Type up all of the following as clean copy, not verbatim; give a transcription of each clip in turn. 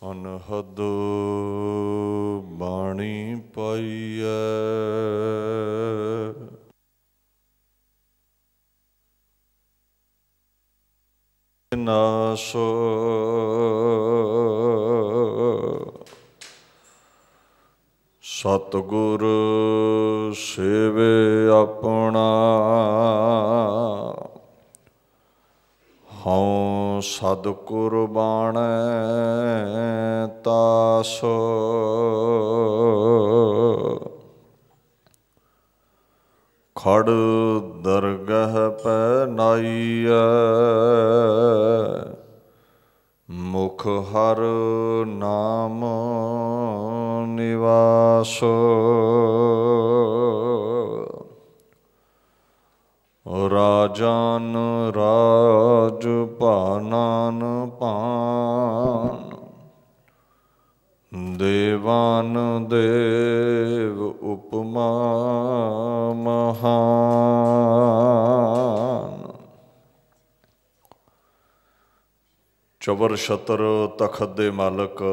ਅਨਹਦ ਬਾਣੀ ਪਾਈਐ। ਨਾਸੋ ਸਤਿਗੁਰ ਸੇਵੇ ਆਪਣਾ, ਹਉ ਸਦ ਕੁਰਬਾਨੈ ਤਾਸ। ਖੜ ਦਰਗਹ ਪੈ ਨਾਈਐ, ਮੁਖ ਹਰ ਨਾਮ ਨਿਵਾਸ। ਰਾਜਨ ਰਾਜ ਭਾਨਨ ਭਾਨ, ਦੇਵਾਨ ਦੇਵ ਉਪਮਾ ਮਹਾਨ। ਚਬਰ ਛਤਰ ਤਖਤ ਦੇ ਮਾਲਕ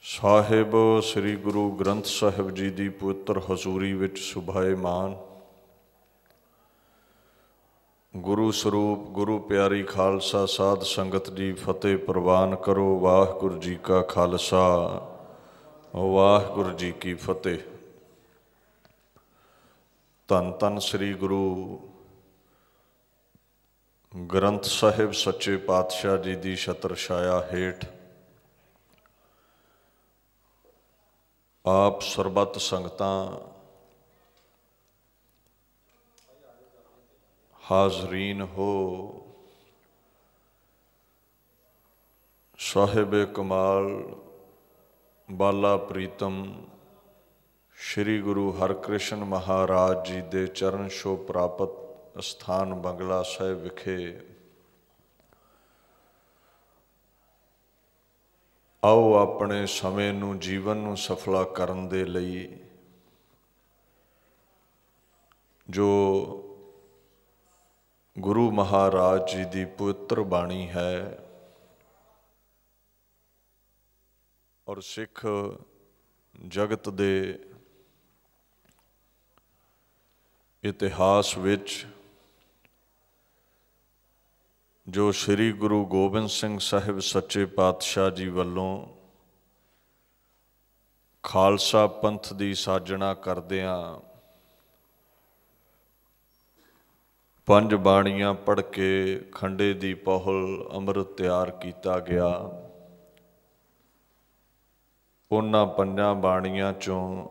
ਸਾਹਿਬ ਸ੍ਰੀ ਗੁਰੂ ਗ੍ਰੰਥ ਸਾਹਿਬ ਜੀ ਦੀ ਪਵਿੱਤਰ ਹਜ਼ੂਰੀ ਵਿੱਚ ਸੁਭਾਏਮਾਨ ਗੁਰੂ ਸਰੂਪ ਗੁਰੂ ਪਿਆਰੀ ਖਾਲਸਾ ਸਾਧ ਸੰਗਤ ਜੀ ਫਤਿਹ ਪ੍ਰਵਾਨ ਕਰੋ। ਵਾਹਿਗੁਰੂ ਜੀ ਕਾ ਖਾਲਸਾ, ਵਾਹਿਗੁਰੂ ਜੀ ਕੀ ਫਤਿਹ। ਧੰਨ ਧੰਨ ਸ੍ਰੀ ਗੁਰੂ ਗ੍ਰੰਥ ਸਾਹਿਬ ਸੱਚੇ ਪਾਤਸ਼ਾਹ ਜੀ ਦੀ ਛਤਰ ਛਾਇਆ ਹੇਠ ਆਪ ਸਰਬੱਤ ਸੰਗਤਾਂ ਹਾਜ਼ਰੀਨ ਹੋ। ਸਾਹਿਬ ਕਮਾਲ ਬਾਲਾ ਪ੍ਰੀਤਮ ਸ਼੍ਰੀ ਗੁਰੂ ਹਰਕ੍ਰਿਸ਼ਨ ਮਹਾਰਾਜ ਜੀ ਦੇ ਚਰਨ ਛੋਹ ਪ੍ਰਾਪਤ ਅਸਥਾਨ ਬੰਗਲਾ ਸਾਹਿਬ ਵਿਖੇ ਆਓ ਆਪਣੇ ਸਮੇਂ ਨੂੰ ਜੀਵਨ ਨੂੰ ਸਫਲਾ ਕਰਨ ਦੇ ਲਈ ਜੋ ਗੁਰੂ ਮਹਾਰਾਜ ਜੀ ਦੀ ਪਵਿੱਤਰ ਬਾਣੀ ਹੈ ਔਰ ਸਿੱਖ ਜਗਤ ਦੇ ਇਤਿਹਾਸ ਵਿੱਚ ਜੋ ਸ੍ਰੀ ਗੁਰੂ ਗੋਬਿੰਦ ਸਿੰਘ ਸਾਹਿਬ ਸੱਚੇ ਪਾਤਸ਼ਾਹ ਜੀ ਵੱਲੋਂ ਖਾਲਸਾ ਪੰਥ ਦੀ ਸਾਜਣਾ ਕਰਦਿਆਂ ਪੰਜ ਬਾਣੀਆਂ ਪੜ੍ਹ ਕੇ ਖੰਡੇ ਦੀ ਪਹੁਲ ਅੰਮ੍ਰਿਤ ਤਿਆਰ ਕੀਤਾ ਗਿਆ। ਉਹਨਾਂ ਪੰਜਾਂ ਬਾਣੀਆਂ ਚੋਂ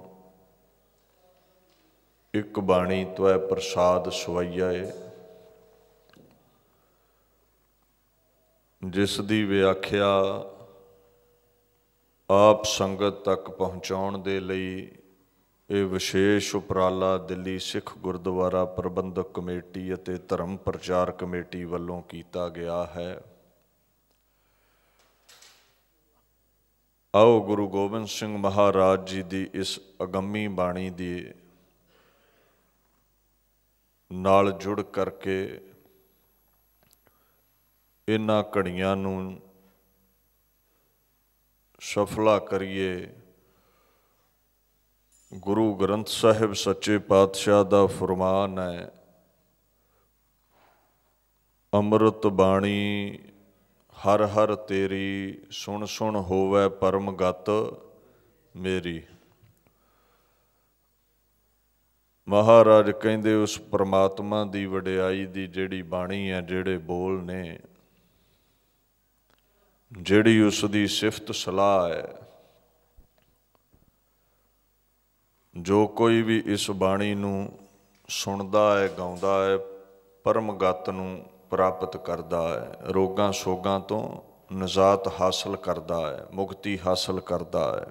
ਇੱਕ ਬਾਣੀ ਤਵੈ ਪ੍ਰਸਾਦ ਸਵਈਆ ਏ, ਜਿਸ ਦੀ ਵਿਆਖਿਆ ਆਪ ਸੰਗਤ ਤੱਕ ਪਹੁੰਚਾਉਣ ਦੇ ਲਈ ਇਹ ਵਿਸ਼ੇਸ਼ ਉਪਰਾਲਾ ਦਿੱਲੀ ਸਿੱਖ ਗੁਰਦੁਆਰਾ ਪ੍ਰਬੰਧਕ ਕਮੇਟੀ ਅਤੇ ਧਰਮ ਪ੍ਰਚਾਰ ਕਮੇਟੀ ਵੱਲੋਂ ਕੀਤਾ ਗਿਆ ਹੈ। ਆਓ ਗੁਰੂ ਗੋਬਿੰਦ ਸਿੰਘ ਮਹਾਰਾਜ ਜੀ ਦੀ ਇਸ ਅਗੰਮੀ ਬਾਣੀ ਦੀ ਨਾਲ ਜੁੜ ਕਰਕੇ ਇਹਨਾਂ ਘੜੀਆਂ ਨੂੰ ਸਫਲਾ ਕਰੀਏ। ਗੁਰੂ ਗ੍ਰੰਥ ਸਾਹਿਬ ਸੱਚੇ ਪਾਤਸ਼ਾਹ ਦਾ ਫਰਮਾਨ ਹੈ, ਅੰਮ੍ਰਿਤ ਬਾਣੀ ਹਰ ਹਰ ਤੇਰੀ, ਸੁਣ ਸੁਣ ਹੋਵੈ ਪਰਮ ਗਤ ਮੇਰੀ। ਮਹਾਰਾਜ ਕਹਿੰਦੇ ਉਸ ਪਰਮਾਤਮਾ ਦੀ ਵਡਿਆਈ ਦੀ ਜਿਹੜੀ ਬਾਣੀ ਹੈ, ਜਿਹੜੇ ਬੋਲ ਨੇ, ਜਿਹੜੀ ਉਸ ਦੀ ਸਿਫਤ ਸਲਾਹ ਹੈ, ਜੋ ਕੋਈ ਵੀ ਇਸ ਬਾਣੀ ਨੂੰ ਸੁਣਦਾ ਹੈ, ਗਾਉਂਦਾ ਹੈ, ਪਰਮ ਗਤ ਨੂੰ ਪ੍ਰਾਪਤ ਕਰਦਾ ਹੈ, ਰੋਗਾਂ ਸੋਗਾਂ ਤੋਂ ਨਿਜਾਤ ਹਾਸਲ ਕਰਦਾ ਹੈ, ਮੁਕਤੀ ਹਾਸਲ ਕਰਦਾ ਹੈ।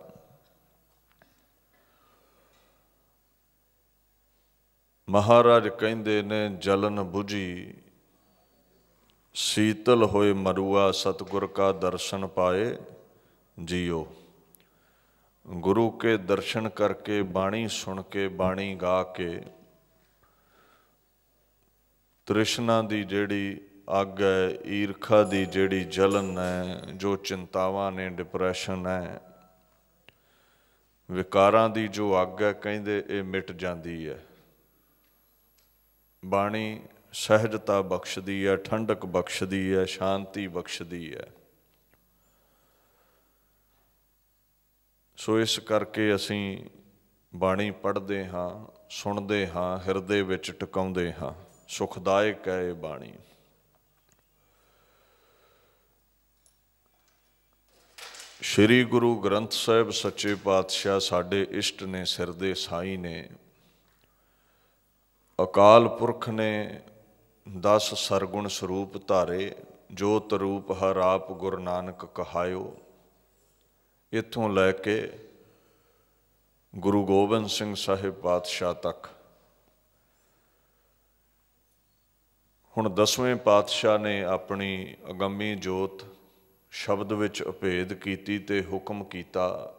ਮਹਾਰਾਜ ਕਹਿੰਦੇ ਨੇ, ਜਲਨ ਬੁਝੀ ਸੀਤਲ ਹੋਏ ਮਰੂਆ, ਸਤਿਗੁਰ ਕਾ ਦਰਸ਼ਨ ਪਾਏ ਜੀਓ। ਗੁਰੂ ਕੇ ਦਰਸ਼ਨ ਕਰਕੇ, ਬਾਣੀ ਸੁਣ ਕੇ, ਬਾਣੀ ਗਾ ਕੇ ਤ੍ਰਿਸ਼ਨਾ ਦੀ ਜਿਹੜੀ ਅੱਗ ਹੈ, ਈਰਖਾ ਦੀ ਜਿਹੜੀ ਜਲਨ ਹੈ, ਜੋ ਚਿੰਤਾਵਾਂ ਨੇ, ਡਿਪਰੈਸ਼ਨ ਹੈ, ਵਿਕਾਰਾਂ ਦੀ ਜੋ ਅੱਗ ਹੈ, ਕਹਿੰਦੇ ਇਹ ਮਿਟ ਜਾਂਦੀ ਹੈ। ਬਾਣੀ ਸਹਿਜਤਾ ਬਖਸ਼ਦੀ ਹੈ, ਠੰਡਕ ਬਖਸ਼ਦੀ ਹੈ, ਸ਼ਾਂਤੀ ਬਖਸ਼ਦੀ ਹੈ। ਸੋ ਇਸ ਕਰਕੇ ਅਸੀਂ ਬਾਣੀ ਪੜ੍ਹਦੇ ਹਾਂ, ਸੁਣਦੇ ਹਾਂ, ਹਿਰਦੇ ਵਿੱਚ ਟਿਕਾਉਂਦੇ ਹਾਂ। ਸੁਖਦਾਇਕ ਹੈ ਇਹ ਬਾਣੀ। ਸ਼੍ਰੀ ਗੁਰੂ ਗ੍ਰੰਥ ਸਾਹਿਬ ਸੱਚੇ ਪਾਤਸ਼ਾਹ ਸਾਡੇ ਇਸ਼ਟ ਨੇ, ਸਿਰ ਦੇ ਸਾਈਂ ਨੇ। ਅਕਾਲ ਪੁਰਖ ਨੇ 10 ਸਰਗੁਣ ਸਰੂਪ ਧਾਰੇ, ਜੋਤ ਰੂਪ ਹਰ ਆਪ ਗੁਰੂ ਨਾਨਕ ਕਹਾਇਓ। ਇੱਥੋਂ ਲੈ ਕੇ ਗੁਰੂ ਗੋਬਿੰਦ ਸਿੰਘ ਸਾਹਿਬ ਪਾਤਸ਼ਾਹ ਤੱਕ। ਹੁਣ 10ਵੇਂ ਪਾਤਸ਼ਾਹ ਨੇ ਆਪਣੀ ਅਗੰਮੀ ਜੋਤ ਸ਼ਬਦ ਵਿੱਚ ਅਭੇਦ ਕੀਤੀ ਤੇ ਹੁਕਮ ਕੀਤਾ,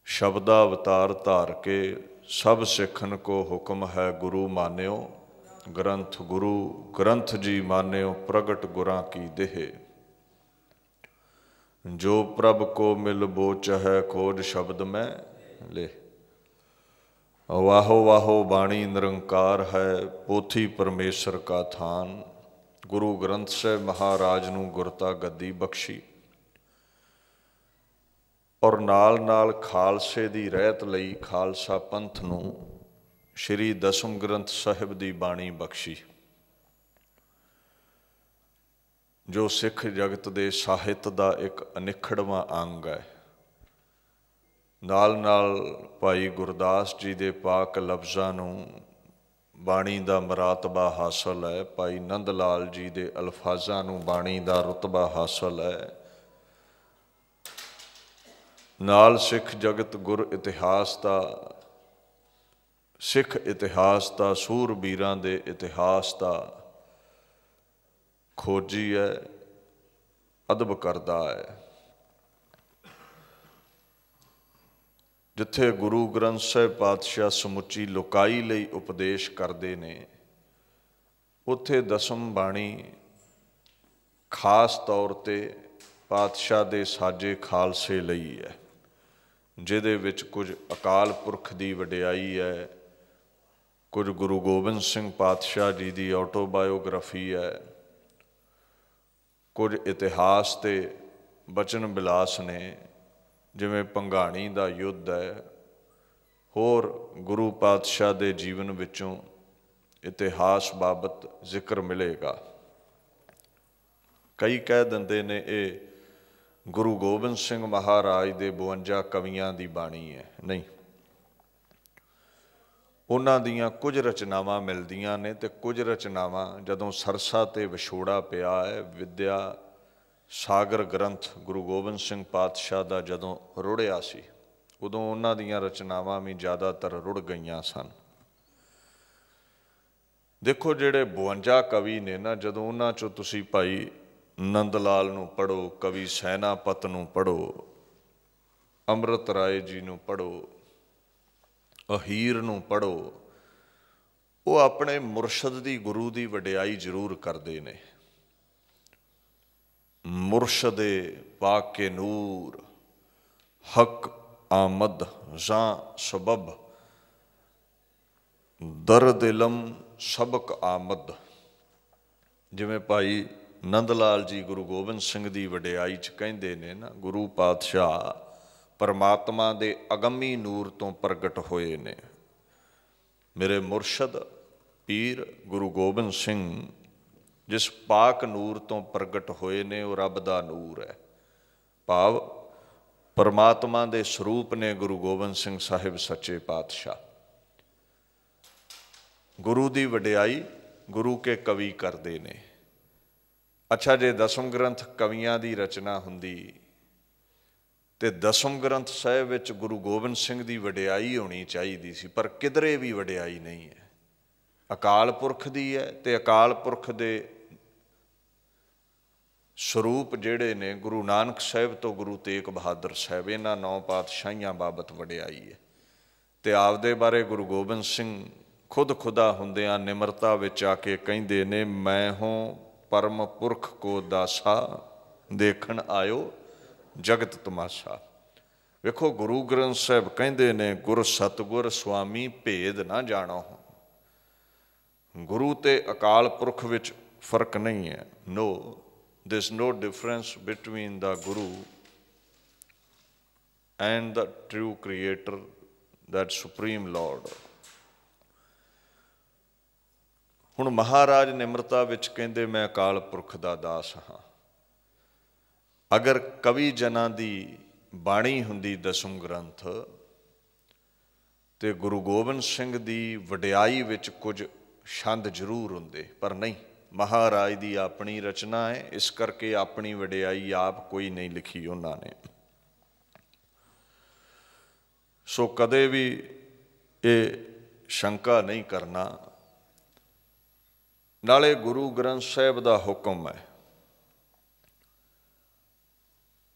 ਸ਼ਬਦਾ ਅਵਤਾਰ ਧਾਰ ਕੇ ਸਭ ਸਿੱਖਨ ਕੋ ਹੁਕਮ ਹੈ ਗੁਰੂ ਮਾਨਿਓ। ਗ੍ਰੰਥ ਗੁਰੂ ਗ੍ਰੰਥ ਜੀ ਮਾਨਿਓ, ਪ੍ਰਗਟ ਗੁਰਾਂ ਕੀ ਦੇਹ। ਜੋ ਪ੍ਰਭ ਕੋ ਮਿਲ ਬੋਚ ਹੈ, ਖੋਜ ਸ਼ਬਦ ਮੈਂ ਲੈ। ਵਾਹੋ ਵਾਹੋ ਬਾਣੀ ਨਿਰੰਕਾਰ ਹੈ, ਪੋਥੀ ਪਰਮੇਸ਼ਰ ਕਾ ਥਾਨ। ਗੁਰੂ ਗ੍ਰੰਥ ਸਾਹਿਬ ਮਹਾਰਾਜ ਨੂੰ ਗੁਰਤਾ ਗੱਦੀ ਬਖਸ਼ੀ, ਔਰ ਨਾਲ ਨਾਲ ਖਾਲਸੇ ਦੀ ਰਹਿਤ ਲਈ ਖਾਲਸਾ ਪੰਥ ਨੂੰ ਸ਼੍ਰੀ ਦਸਮ ਗ੍ਰੰਥ ਸਾਹਿਬ ਦੀ ਬਾਣੀ ਬਖਸ਼ੀ, ਜੋ ਸਿੱਖ ਜਗਤ ਦੇ ਸਾਹਿਤ ਦਾ ਇੱਕ ਅਨਿੱਖੜਵਾਂ ਅੰਗ ਹੈ। ਨਾਲ ਨਾਲ ਭਾਈ ਗੁਰਦਾਸ ਜੀ ਦੇ ਪਾਕ ਲਫ਼ਜ਼ਾਂ ਨੂੰ ਬਾਣੀ ਦਾ ਮਰਾਤਬਾ ਹਾਸਲ ਹੈ। ਭਾਈ ਨੰਦ ਲਾਲ ਜੀ ਦੇ ਅਲਫਾਜ਼ਾਂ ਨੂੰ ਬਾਣੀ ਦਾ ਰੁਤਬਾ ਹਾਸਲ ਹੈ। ਨਾਲ ਸਿੱਖ ਜਗਤ ਗੁਰ ਇਤਿਹਾਸ ਦਾ, ਸਿੱਖ ਇਤਿਹਾਸ ਦਾ, ਸੂਰਬੀਰਾਂ ਦੇ ਇਤਿਹਾਸ ਦਾ ਖੋਜੀ ਹੈ, ਅਦਬ ਕਰਦਾ ਹੈ। ਜਿੱਥੇ ਗੁਰੂ ਗ੍ਰੰਥ ਸਾਹਿਬ ਪਾਤਸ਼ਾਹ ਸਮੁੱਚੀ ਲੋਕਾਈ ਲਈ ਉਪਦੇਸ਼ ਕਰਦੇ ਨੇ, ਉੱਥੇ ਦਸਮ ਬਾਣੀ ਖਾਸ ਤੌਰ 'ਤੇ ਪਾਤਸ਼ਾਹ ਦੇ ਸਾਜੇ ਖਾਲਸੇ ਲਈ ਹੈ, ਜਿਹਦੇ ਵਿੱਚ ਕੁਝ ਅਕਾਲ ਪੁਰਖ ਦੀ ਵਡਿਆਈ ਹੈ, ਕੁਝ ਗੁਰੂ ਗੋਬਿੰਦ ਸਿੰਘ ਪਾਤਸ਼ਾਹ ਜੀ ਦੀ ਆਟੋਬਾਇਓਗ੍ਰਾਫੀ ਹੈ, ਕੁਝ ਇਤਿਹਾਸ ਤੇ ਬਚਨ ਬਿਲਾਸ ਨੇ, ਜਿਵੇਂ ਭੰਗਾਣੀ ਦਾ ਯੁੱਧ ਹੈ। ਹੋਰ ਗੁਰੂ ਪਾਤਸ਼ਾਹ ਦੇ ਜੀਵਨ ਵਿੱਚੋਂ ਇਤਿਹਾਸ ਬਾਬਤ ਜ਼ਿਕਰ ਮਿਲੇਗਾ। ਕਈ ਕਹਿ ਦਿੰਦੇ ਨੇ ਇਹ ਗੁਰੂ ਗੋਬਿੰਦ ਸਿੰਘ ਮਹਾਰਾਜ ਦੇ 52 ਕਵੀਆਂ ਦੀ ਬਾਣੀ ਹੈ। ਨਹੀਂ, ਉਹਨਾਂ ਦੀਆਂ ਕੁਝ ਰਚਨਾਵਾਂ ਮਿਲਦੀਆਂ ਨੇ, ਤੇ ਕੁਝ ਰਚਨਾਵਾਂ ਜਦੋਂ ਸਰਸਾ ਤੇ ਵਿਛੋੜਾ ਪਿਆ ਹੈ, ਵਿਦਿਆ ਸਾਗਰ ਗ੍ਰੰਥ ਗੁਰੂ ਗੋਬਿੰਦ ਸਿੰਘ ਪਾਤਸ਼ਾਹ ਦਾ ਜਦੋਂ ਰੁੜਿਆ ਸੀ, ਉਦੋਂ ਉਹਨਾਂ ਦੀਆਂ ਰਚਨਾਵਾਂ ਵੀ ਜ਼ਿਆਦਾਤਰ ਰੁੜ ਗਈਆਂ ਸਨ। ਦੇਖੋ, ਜਿਹੜੇ 52 ਕਵੀ ਨੇ ਨਾ, ਜਦੋਂ ਉਹਨਾਂ 'ਚੋਂ ਤੁਸੀਂ ਭਾਈ ਨੰਦ ਲਾਲ ਨੂੰ ਪੜ੍ਹੋ, ਕਵੀ ਸੈਨਾਪਤ ਨੂੰ ਪੜ੍ਹੋ, ਅੰਮ੍ਰਿਤ ਰਾਏ ਜੀ ਨੂੰ ਪੜ੍ਹੋ, ਅਹੀਰ ਨੂੰ ਪੜ੍ਹੋ, ਉਹ ਆਪਣੇ ਮੁਰਸ਼ਦ ਦੀ, ਗੁਰੂ ਦੀ ਵਡਿਆਈ ਜ਼ਰੂਰ ਕਰਦੇ ਨੇ। ਮੁਰਸ਼ਦੇ ਪਾਕੇ ਨੂਰ ਹਕ ਆਮਦ ਜਾਂ ਸਬਬ, ਦਰਦ ਇਲਮ ਸਬਕ ਆਮਦ। ਜਿਵੇਂ ਭਾਈ ਨੰਦ ਲਾਲ ਜੀ ਗੁਰੂ ਗੋਬਿੰਦ ਸਿੰਘ ਦੀ ਵਡਿਆਈ 'ਚ ਕਹਿੰਦੇ ਨੇ ਨਾ, ਗੁਰੂ ਪਾਤਸ਼ਾਹ ਪਰਮਾਤਮਾ ਦੇ ਅਗੰਮੀ ਨੂਰ ਤੋਂ ਪ੍ਰਗਟ ਹੋਏ ਨੇ। ਮੇਰੇ ਮੁਰਸ਼ਦ ਪੀਰ ਗੁਰੂ ਗੋਬਿੰਦ ਸਿੰਘ ਜਿਸ ਪਾਕ ਨੂਰ ਤੋਂ ਪ੍ਰਗਟ ਹੋਏ ਨੇ, ਉਹ ਰੱਬ ਦਾ ਨੂਰ ਹੈ। ਭਾਵ ਪਰਮਾਤਮਾ ਦੇ ਸਰੂਪ ਨੇ ਗੁਰੂ ਗੋਬਿੰਦ ਸਿੰਘ ਸਾਹਿਬ ਸੱਚੇ ਪਾਤਸ਼ਾਹ। ਗੁਰੂ ਦੀ ਵਡਿਆਈ ਗੁਰੂ ਕੇ ਕਵੀ ਕਰਦੇ ਨੇ। ਅੱਛਾ, ਜੇ ਦਸਮ ਗ੍ਰੰਥ ਕਵੀਆਂ ਦੀ ਰਚਨਾ ਹੁੰਦੀ ਤੇ ਦਸਮ ਗ੍ਰੰਥ ਸਾਹਿਬ ਵਿੱਚ ਗੁਰੂ ਗੋਬਿੰਦ ਸਿੰਘ ਦੀ ਵਡਿਆਈ ਹੋਣੀ ਚਾਹੀਦੀ ਸੀ, ਪਰ ਕਿਧਰੇ ਵੀ ਵਡਿਆਈ ਨਹੀਂ ਹੈ। ਅਕਾਲ ਪੁਰਖ ਦੀ ਹੈ, ਤੇ ਅਕਾਲ ਪੁਰਖ ਦੇ ਸਰੂਪ ਜਿਹੜੇ ਨੇ ਗੁਰੂ ਨਾਨਕ ਸਾਹਿਬ ਤੋਂ ਗੁਰੂ ਤੇਗ ਬਹਾਦਰ ਸਾਹਿਬ, ਇਹਨਾਂ 9 ਪਾਤਸ਼ਾਹੀਆਂ ਬਾਬਤ ਵਡਿਆਈ ਹੈ। ਤੇ ਆਪਦੇ ਬਾਰੇ ਗੁਰੂ ਗੋਬਿੰਦ ਸਿੰਘ खुद खुदा हुंदियां निमरता विच आके कहिंदे ने मैं हों परम पुरख को दासा देखण आयो जगत तमाशा। वेखो गुरु ग्रंथ साहिब कहिंदे ने गुर सतगुर स्वामी भेद ना जाणो। गुरु ते अकाल पुरख विच फर्क नहीं है। No, there is no difference between the Guru and the true Creator, that Supreme Lord। हुण महाराज निमरता विच कहिंदे मैं अकाल पुरख दा दास हाँ। अगर कवि जना दी बाणी हुंदी दसम ग्रंथ ते गुरु गोबिंद सिंह दी वडियाई विच कुछ छंद जरूर हुंदे, पर नहीं, महाराज दी अपनी रचना है, इस करके अपनी वडियाई आप कोई नहीं लिखी उन्होंने। सो कदे भी ये शंका नहीं करना। नाले गुरु ग्रंथ साहिब दा हुक्म है,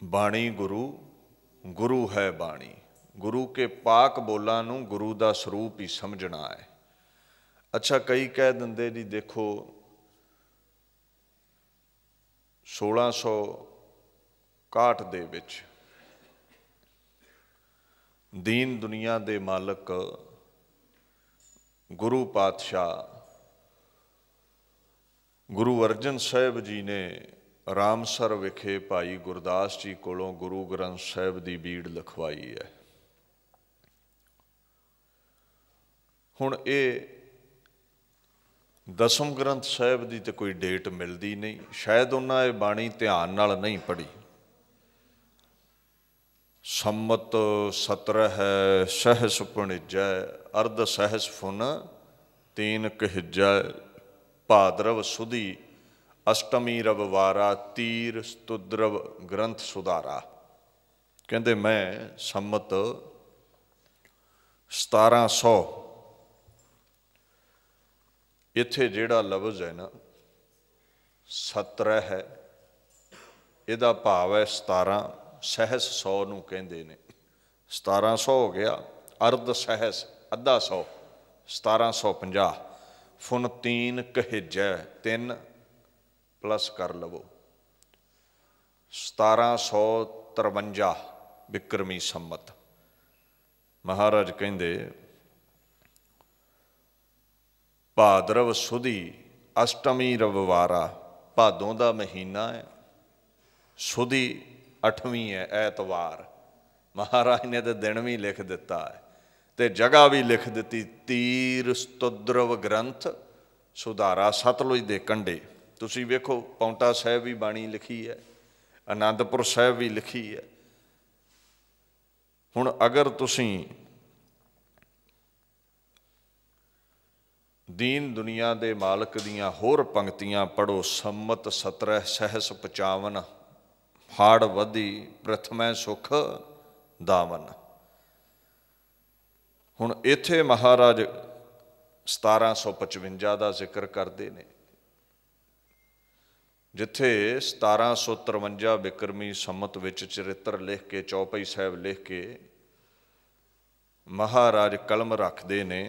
बाणी गुरु, गुरु है बाणी। गुरु के पाक बोलां नूं गुरु दा स्वरूप ही समझना है। अच्छा, कई कह दिंदे जी देखो 1661 दे विच दीन दुनिया दे मालक गुरु पातशाह गुरु अर्जन साहिब जी ने रामसर विखे भाई गुरदास जी कोलों गुरु ग्रंथ साहिब की बीड़ लिखवाई है। हुण ये दसम ग्रंथ साहिब की तो कोई डेट मिलती नहीं, शायद उन्हें ये बाणी ध्यान नाल नहीं पढ़ी। संमत 17 है सहस भुणिजै अर्ध सहस फुन 3 कहिजै भाद्रव सुधी अष्टमी रविवारा तीर स्तुद्रव ग्रंथ सुधारा। कहते मैं संमत 1700 इत्थे जिहड़ा लफ्ज़ है ना 17 है, इहदा भाव है 17 सहस 100 नूं कहंदे ने। 1700 हो गया, अर्ध सहस अद्धा 100 1750। फुन 3 कहिजै 3 प्लस कर लवो 1753 बिक्रमी संमत। महाराज कहिंदे भाद्रव सुधी अष्टमी रविवारा, भादों का महीना है, सुधी 8वीं है ऐतवार। महाराज ने तो दिन भी लिख दिता है ते जगह भी लिख दी, तीर स्तुद्रव ग्रंथ सुधारा सतलुज दे कंढे। तुसी वेखो पौंटा साहिब भी बाणी लिखी है, आनंदपुर साहिब भी लिखी है। हुण अगर तुसी दीन दुनिया दे मालक दियां होर पंक्तियां पढ़ो, संमत 17 सहस 55 हाड़ वधी प्रथमै सुख दावन। हुण इत्थे महाराज 1755 का जिक्र करते ने, जिथे 1753 बिक्रमी संमत विच चरित्र लिख के चौपाई साहिब लिख के महाराज कलम रखते ने।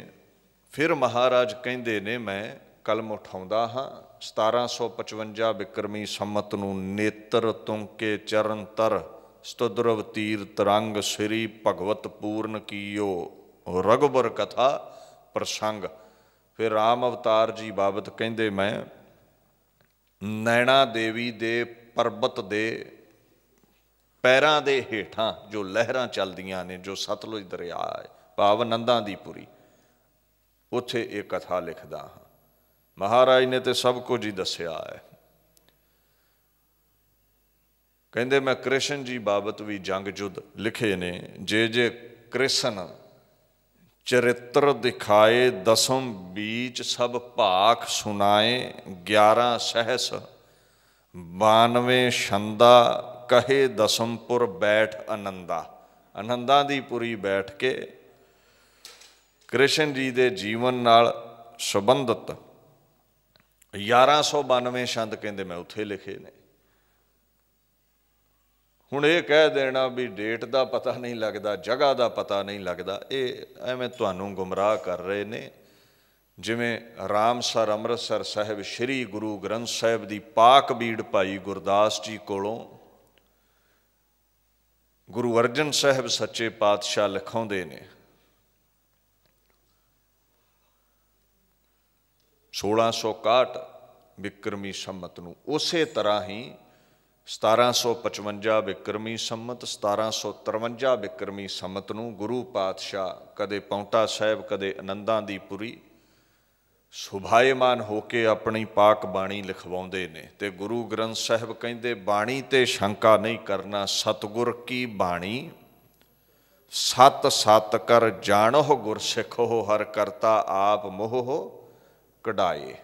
फिर महाराज कहिंदे ने मैं कलम उठाउंदा हाँ 1755 बिक्रमी संमत नूं नेत्र तुंके चरण तर स्तुद्रव तीर तरंग श्री भगवत पूर्ण कीयो रघुबर कथा प्रसंग। फिर राम अवतार जी बाबत कहिंदे मैं नैना देवी दे परबत दे पैरां दे हेठां जो लहरां चलदियां ने, जो सतलुज दरिया है भाव नंदा दी पुरी, उत्थे एक कथा लिखदा हाँ। महाराज ने तो सब कुछ ही दसिया है। कहते मैं कृष्ण जी बाबत भी जंग युद्ध लिखे ने, जे जे कृष्ण चरित्र दिखाए दसम बीच सब भाख सुनाए 11 सहस 92 छंदा कहे दसमपुर बैठ आनंदा। आनंदा दी पुरी बैठ के कृष्ण जी दे जीवन नाल संबंधित 1192 छंद कहते मैं उत्थे लिखे ने। हुण ये कह देना भी डेट का पता नहीं लगता, जगह का पता नहीं लगता, ये एवें तुहानूं गुमराह कर रहे ने। ਜਿਵੇਂ ਰਾਮਸਰ ਅੰਮ੍ਰਿਤਸਰ ਸਾਹਿਬ ਸ਼੍ਰੀ ਗੁਰੂ ਗ੍ਰੰਥ ਸਾਹਿਬ ਦੀ ਪਾਕ ਬੀੜ ਭਾਈ ਗੁਰਦਾਸ ਜੀ ਕੋਲੋਂ ਗੁਰੂ ਅਰਜਨ ਸਾਹਿਬ ਸੱਚੇ ਪਾਤਸ਼ਾਹ ਲਿਖਾਉਂਦੇ ਨੇ 1661 ਬਿਕਰਮੀ ਸੰਮਤ ਨੂੰ। ਉਸੇ ਤਰ੍ਹਾਂ ਹੀ 1755 ਬਿਕਰਮੀ ਸੰਮਤ, 1753 ਬਿਕਰਮੀ ਸੰਮਤ ਨੂੰ ਗੁਰੂ ਪਾਤਸ਼ਾਹ ਕਦੇ ਪਾਉਂਟਾ ਸਾਹਿਬ ਕਦੇ ਆਨੰਦਾਂ ਦੀ ਪੁਰੀ ਸੁਭਾਏਮਾਨ ਹੋ ਕੇ ਆਪਣੀ ਪਾਕ ਬਾਣੀ ਲਿਖਵਾਉਂਦੇ ਨੇ। ਤੇ ਗੁਰੂ ਗ੍ਰੰਥ ਸਾਹਿਬ ਕਹਿੰਦੇ ਬਾਣੀ ਤੇ ਸ਼ੰਕਾ ਨਹੀਂ ਕਰਨਾ, ਸਤਿਗੁਰ ਕੀ ਬਾਣੀ ਸਤ ਸਤ ਕਰ ਜਾਣੋ ਗੁਰ ਸਿੱਖੋ, ਹਰ ਕਰਤਾ ਆਪ ਮੋਹ ਕਢਾਏ।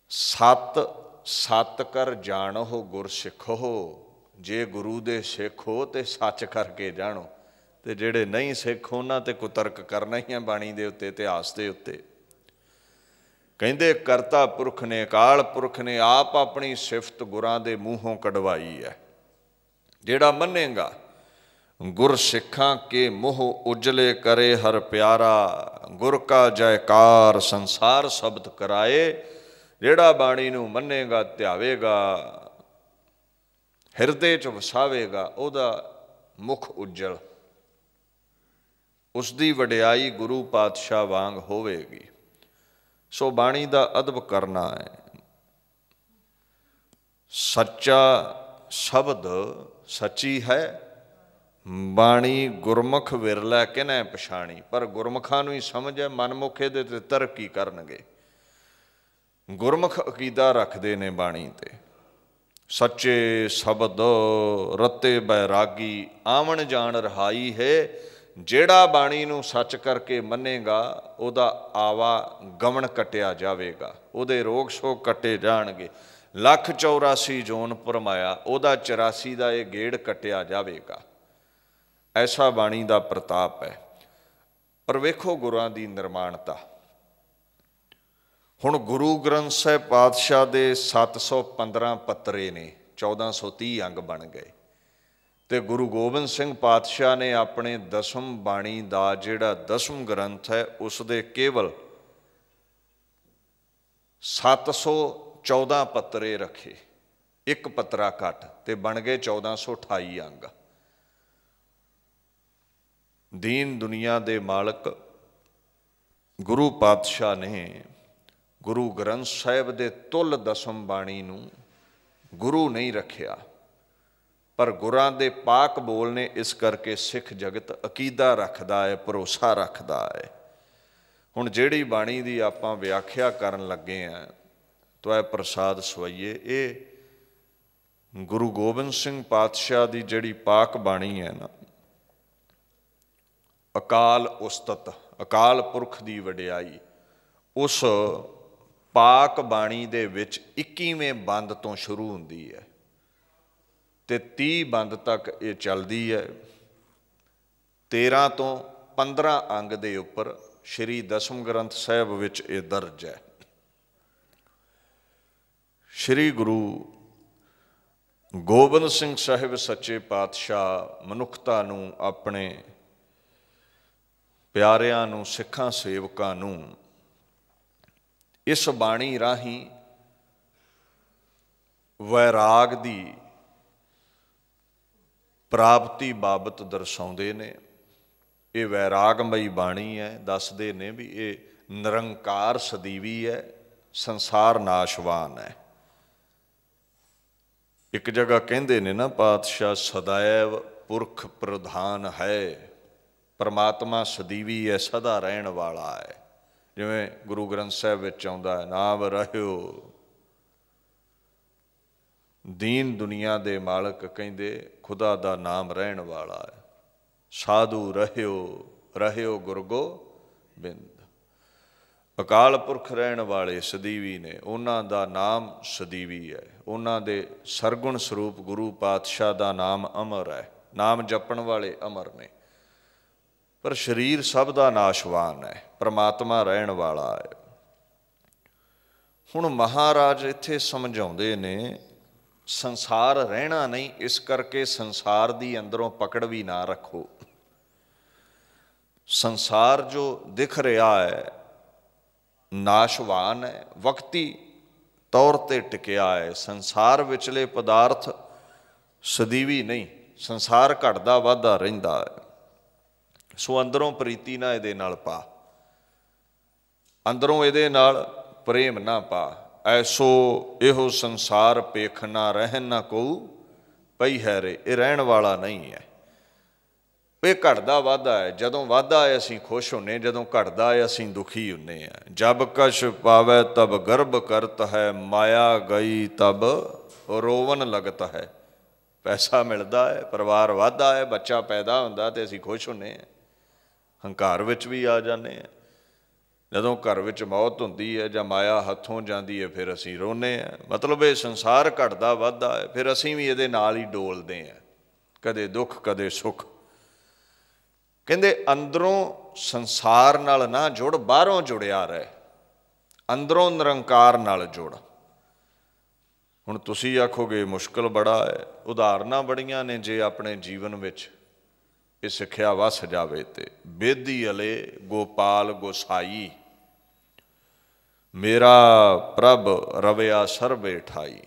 ਸਤ ਸਤ ਕਰ ਜਾਣੋ ਗੁਰ ਸਿੱਖੋ, ਜੇ ਗੁਰੂ ਦੇ ਸਿੱਖ ਹੋ ਤੇ ਸੱਚ ਕਰਕੇ ਜਾਣੋ, ਤੇ ਜਿਹੜੇ ਨਹੀਂ ਸਿੱਖ ਉਹਨਾਂ ਤੇ ਕੁਤਰਕ ਕਰਨਾ ਹੀ ਹੈ ਬਾਣੀ ਦੇ ਉੱਤੇ, ਇਤਿਹਾਸ ਦੇ ਉੱਤੇ। ਕਹਿੰਦੇ ਕਰਤਾ ਪੁਰਖ ਨੇ, ਅਕਾਲ ਪੁਰਖ ਨੇ ਆਪ ਆਪਣੀ ਸਿਫਤ ਗੁਰਾਂ ਦੇ ਮੂੰਹੋਂ ਕਢਵਾਈ ਹੈ। ਜਿਹੜਾ ਮੰਨੇਗਾ ਗੁਰ ਸਿੱਖਾਂ ਕੇ ਮੋਹ ਉਜਲੇ ਕਰੇ ਹਰ ਪਿਆਰਾ, ਗੁਰ ਕਾ ਜੈਕਾਰ ਸੰਸਾਰ ਸ਼ਬਦ ਕਰਾਏ। ਜਿਹੜਾ ਬਾਣੀ ਨੂੰ ਮੰਨੇਗਾ, ਧਿਆਵੇਗਾ, ਹਿਰਦੇ 'ਚ ਵਸਾਵੇਗਾ, ਉਹਦਾ ਮੁਖ ਉਜਲ, ਉਸ ਦੀ ਵਡਿਆਈ ਗੁਰੂ ਪਾਤਸ਼ਾਹ ਵਾਂਗ ਹੋਵੇਗੀ। ਸੋ ਬਾਣੀ ਦਾ ਅਦਬ ਕਰਨਾ ਹੈ। ਸੱਚਾ ਸ਼ਬਦ ਸੱਚੀ ਹੈ, ਬਾਣੀ ਗੁਰਮੁਖ ਵਿਰਲਾ ਕਿਨੈ ਪਛਾਣੀ। ਪਰ ਗੁਰਮੁਖਾਂ ਨੂੰ ਹੀ ਸਮਝ ਹੈ, ਮਨਮੁਖ ਇਹਦੇ ਤੇ ਤਰਕੀ ਕਰਨਗੇ। ਗੁਰਮੁਖ ਅਕੀਦਾ ਰੱਖਦੇ ਨੇ ਬਾਣੀ ਤੇ। ਸੱਚੇ ਸ਼ਬਦ ਰਤੇ ਬੈਰਾਗੀ, ਆਵਣ ਜਾਣ ਰਹਾਈ ਹੈ। ਜਿਹੜਾ ਬਾਣੀ ਨੂੰ ਸੱਚ ਕਰਕੇ ਮੰਨੇਗਾ, ਉਹਦਾ ਆਵਾ ਗਮਨ ਕੱਟਿਆ ਜਾਵੇਗਾ, ਉਹਦੇ ਰੋਗ ਸ਼ੋਗ ਕੱਟੇ ਜਾਣਗੇ। 1,84 ਜੋਨ ਭਰਮਾਇਆ, ਉਹਦਾ 84 ਦਾ ਇਹ ਗੇੜ ਕੱਟਿਆ ਜਾਵੇਗਾ। ਐਸਾ ਬਾਣੀ ਦਾ ਪ੍ਰਤਾਪ ਹੈ। ਪਰ ਵੇਖੋ ਗੁਰਾਂ ਦੀ ਨਿਰਮਾਣਤਾ। ਹੁਣ ਗੁਰੂ ਗ੍ਰੰਥ ਸਾਹਿਬ ਪਾਤਸ਼ਾਹ ਦੇ 715 ਪੱਤਰੇ ਨੇ, 1430 ਅੰਗ ਬਣ ਗਏ। ਤੇ ਗੁਰੂ ਗੋਬਿੰਦ ਸਿੰਘ ਪਾਤਸ਼ਾਹ ਨੇ ਆਪਣੇ ਦਸਮ ਬਾਣੀ ਦਾ ਜਿਹੜਾ ਦਸਮ ਗ੍ਰੰਥ ਹੈ, ਉਸ ਦੇ ਕੇਵਲ 714 ਪੱਤਰੇ ਰੱਖੇ, ਇੱਕ ਪੱਤਰਾ ਘੱਟ, ਤੇ ਬਣ ਗਏ 1428 ਅੰਗ। ਦੀਨ ਦੁਨੀਆ ਦੇ ਮਾਲਕ ਗੁਰੂ ਪਾਤਸ਼ਾਹ ਨੇ ਗੁਰੂ ਗ੍ਰੰਥ ਸਾਹਿਬ ਦੇ ਤੁਲ ਦਸਮ ਬਾਣੀ ਨੂੰ ਗੁਰੂ ਨਹੀਂ ਰੱਖਿਆ, ਪਰ ਗੁਰਾਂ ਦੇ ਪਾਕ ਬੋਲ ਨੇ। ਇਸ ਕਰਕੇ ਸਿੱਖ ਜਗਤ ਅਕੀਦਾ ਰੱਖਦਾ ਹੈ, ਭਰੋਸਾ ਰੱਖਦਾ ਹੈ। ਹੁਣ ਜਿਹੜੀ ਬਾਣੀ ਦੀ ਆਪਾਂ ਵਿਆਖਿਆ ਕਰਨ ਲੱਗੇ ਹਾਂ, ਤੋ ਇਹ ਪ੍ਰਸਾਦ ਸਵਈਏ, ਇਹ ਗੁਰੂ ਗੋਬਿੰਦ ਸਿੰਘ ਪਾਤਸ਼ਾਹ ਦੀ ਜਿਹੜੀ ਪਾਕ ਬਾਣੀ ਹੈ ਨਾ, ਅਕਾਲ ਉਸਤਤ, ਅਕਾਲ ਪੁਰਖ ਦੀ ਵਡਿਆਈ, ਉਸ ਪਾਕ ਬਾਣੀ ਦੇ ਵਿੱਚ 21ਵੇਂ ਬੰਦ ਤੋਂ ਸ਼ੁਰੂ ਹੁੰਦੀ ਹੈ ਤੇ 30 ਬੰਦ ਤੱਕ ਇਹ ਚੱਲਦੀ ਹੈ। 13 ਤੋਂ 15 ਅੰਗ ਦੇ ਉੱਪਰ ਸ਼੍ਰੀ ਦਸਮ ਗ੍ਰੰਥ ਸਾਹਿਬ ਵਿੱਚ ਇਹ ਦਰਜ ਹੈ। ਸ਼੍ਰੀ ਗੁਰੂ ਗੋਬਿੰਦ ਸਿੰਘ ਸਾਹਿਬ ਸੱਚੇ ਪਾਤਸ਼ਾਹ ਮਨੁੱਖਤਾ ਨੂੰ, ਆਪਣੇ ਪਿਆਰਿਆਂ ਨੂੰ, ਸਿੱਖਾਂ ਸੇਵਕਾਂ ਨੂੰ ਇਸ ਬਾਣੀ ਰਾਹੀਂ ਵੈਰਾਗ ਦੀ ਪ੍ਰਾਪਤੀ ਬਾਬਤ ਦਰਸਾਉਂਦੇ ਨੇ। ਇਹ ਵੈਰਾਗਮਈ ਬਾਣੀ ਹੈ। ਦੱਸਦੇ ਨੇ ਵੀ ਇਹ ਨਿਰੰਕਾਰ ਸਦੀਵੀ ਹੈ, ਸੰਸਾਰ ਨਾਸ਼ਵਾਨ ਹੈ। ਇੱਕ ਜਗ੍ਹਾ ਕਹਿੰਦੇ ਨੇ ਨਾ ਪਾਤਸ਼ਾਹ, ਸदैव ਪੁਰਖ ਪ੍ਰਧਾਨ ਹੈ। ਪਰਮਾਤਮਾ ਸਦੀਵੀ ਹੈ, ਸਦਾ ਰਹਿਣ ਵਾਲਾ ਹੈ। ਜਿਵੇਂ ਗੁਰੂ ਗ੍ਰੰਥ ਸਾਹਿਬ ਵਿੱਚ ਆਉਂਦਾ ਹੈ, ਨਾਮ ਰਹਿਓ। ਦੀਨ ਦੁਨੀਆ ਦੇ ਮਾਲਕ ਕਹਿੰਦੇ ਖੁਦਾ ਦਾ ਨਾਮ ਰਹਿਣ ਵਾਲਾ ਹੈ। ਸਾਧੂ ਰਹਿਓ, ਰਹਿਓ ਗੁਰ ਗੋਬਿੰਦ। ਅਕਾਲ ਪੁਰਖ ਰਹਿਣ ਵਾਲੇ ਸਦੀਵੀ ਨੇ, ਉਹਨਾਂ ਦਾ ਨਾਮ ਸਦੀਵੀ ਹੈ। ਉਹਨਾਂ ਦੇ ਸਰਗੁਣ ਸਰੂਪ ਗੁਰੂ ਪਾਤਸ਼ਾਹ ਦਾ ਨਾਮ ਅਮਰ ਹੈ। ਨਾਮ ਜਪਣ ਵਾਲੇ ਅਮਰ ਨੇ, ਪਰ ਸਰੀਰ ਸਭ ਦਾ ਨਾਸ਼ਵਾਨ ਹੈ। ਪਰਮਾਤਮਾ ਰਹਿਣ ਵਾਲਾ ਹੈ। ਹੁਣ ਮਹਾਰਾਜ ਇੱਥੇ ਸਮਝਾਉਂਦੇ ਨੇ, ਸੰਸਾਰ ਰਹਿਣਾ ਨਹੀਂ, ਇਸ ਕਰਕੇ ਸੰਸਾਰ ਦੀ ਅੰਦਰੋਂ ਪਕੜ ਵੀ ਨਾ ਰੱਖੋ। ਸੰਸਾਰ ਜੋ ਦਿਖ ਰਿਹਾ ਹੈ, ਨਾਸ਼ਵਾਨ ਹੈ, ਵਕਤੀ ਤੌਰ ਤੇ ਟਿਕਿਆ ਹੈ। ਸੰਸਾਰ ਵਿਚਲੇ ਪਦਾਰਥ ਸਦੀਵੀ ਨਹੀਂ, ਸੰਸਾਰ ਘਟਦਾ ਵੱਧਦਾ ਰਹਿੰਦਾ ਹੈ। ਸੋ ਅੰਦਰੋਂ ਪ੍ਰੀਤੀ ਨਾ ਇਹਦੇ ਨਾਲ ਪਾ, ਅੰਦਰੋਂ ਇਹਦੇ ਨਾਲ ਪ੍ਰੇਮ ਨਾ ਪਾ। ਐਸੋ ਇਹੋ ਸੰਸਾਰ ਪੇਖ ਨਾ ਰਹਿਣ ਨਾ ਕਉ ਪਈ ਹੈ ਰੇ, ਇਹ ਰਹਿਣ ਵਾਲਾ ਨਹੀਂ ਹੈ। ਇਹ ਘਟਦਾ ਵਾਧਾ ਹੈ। ਜਦੋਂ ਵਾਧਾ ਹੈ ਅਸੀਂ ਖੁਸ਼ ਹੁੰਦੇ, ਜਦੋਂ ਘਟਦਾ ਹੈ ਅਸੀਂ ਦੁਖੀ ਹੁੰਦੇ ਹਾਂ। ਜਬ ਕਛ ਪਾਵੈ ਤਬ ਗਰਭ ਕਰਤ ਹੈ, ਮਾਇਆ ਗਈ ਤਬ ਰੋਵਨ ਲਗਤ ਹੈ। ਪੈਸਾ ਮਿਲਦਾ ਹੈ, ਪਰਿਵਾਰ ਵੱਧਦਾ ਹੈ, ਬੱਚਾ ਪੈਦਾ ਹੁੰਦਾ ਤੇ ਅਸੀਂ ਖੁਸ਼ ਹੁੰਦੇ ਹਾਂ, ਹੰਕਾਰ ਵਿੱਚ ਵੀ ਆ ਜਾਂਦੇ ਹਾਂ। ਜਦੋਂ ਘਰ ਵਿੱਚ ਮੌਤ ਹੁੰਦੀ ਹੈ ਜਾਂ ਮਾਇਆ ਹੱਥੋਂ ਜਾਂਦੀ ਹੈ ਫਿਰ ਅਸੀਂ ਰੋਂਦੇ ਹਾਂ। ਮਤਲਬ ਇਹ ਸੰਸਾਰ ਘਟਦਾ ਵੱਧਦਾ ਹੈ, ਫਿਰ ਅਸੀਂ ਵੀ ਇਹਦੇ ਨਾਲ ਹੀ ਡੋਲਦੇ ਹਾਂ, ਕਦੇ ਦੁੱਖ ਕਦੇ ਸੁੱਖ। ਕਹਿੰਦੇ ਅੰਦਰੋਂ ਸੰਸਾਰ ਨਾਲ ਨਾ ਜੁੜ, ਬਾਹਰੋਂ ਜੁੜਿਆ ਰਹਿ, ਅੰਦਰੋਂ ਨਿਰੰਕਾਰ ਨਾਲ ਜੁੜ। ਹੁਣ ਤੁਸੀਂ ਆਖੋਗੇ ਮੁਸ਼ਕਿਲ ਬੜਾ ਹੈ, ਉਦਾਹਰਨਾਂ ਬੜੀਆਂ ਨੇ। ਜੇ ਆਪਣੇ ਜੀਵਨ ਵਿੱਚ ਇਹ ਸਿੱਖਿਆ ਵਸ ਜਾਵੇ ਤੇ ਬੇਦੀ ਅਲੇ ਗੋਪਾਲ ਗੋਸਾਈ, ਮੇਰਾ ਪ੍ਰਭ ਰਵਿਆ ਸਰਬੇ ਠਾਈ।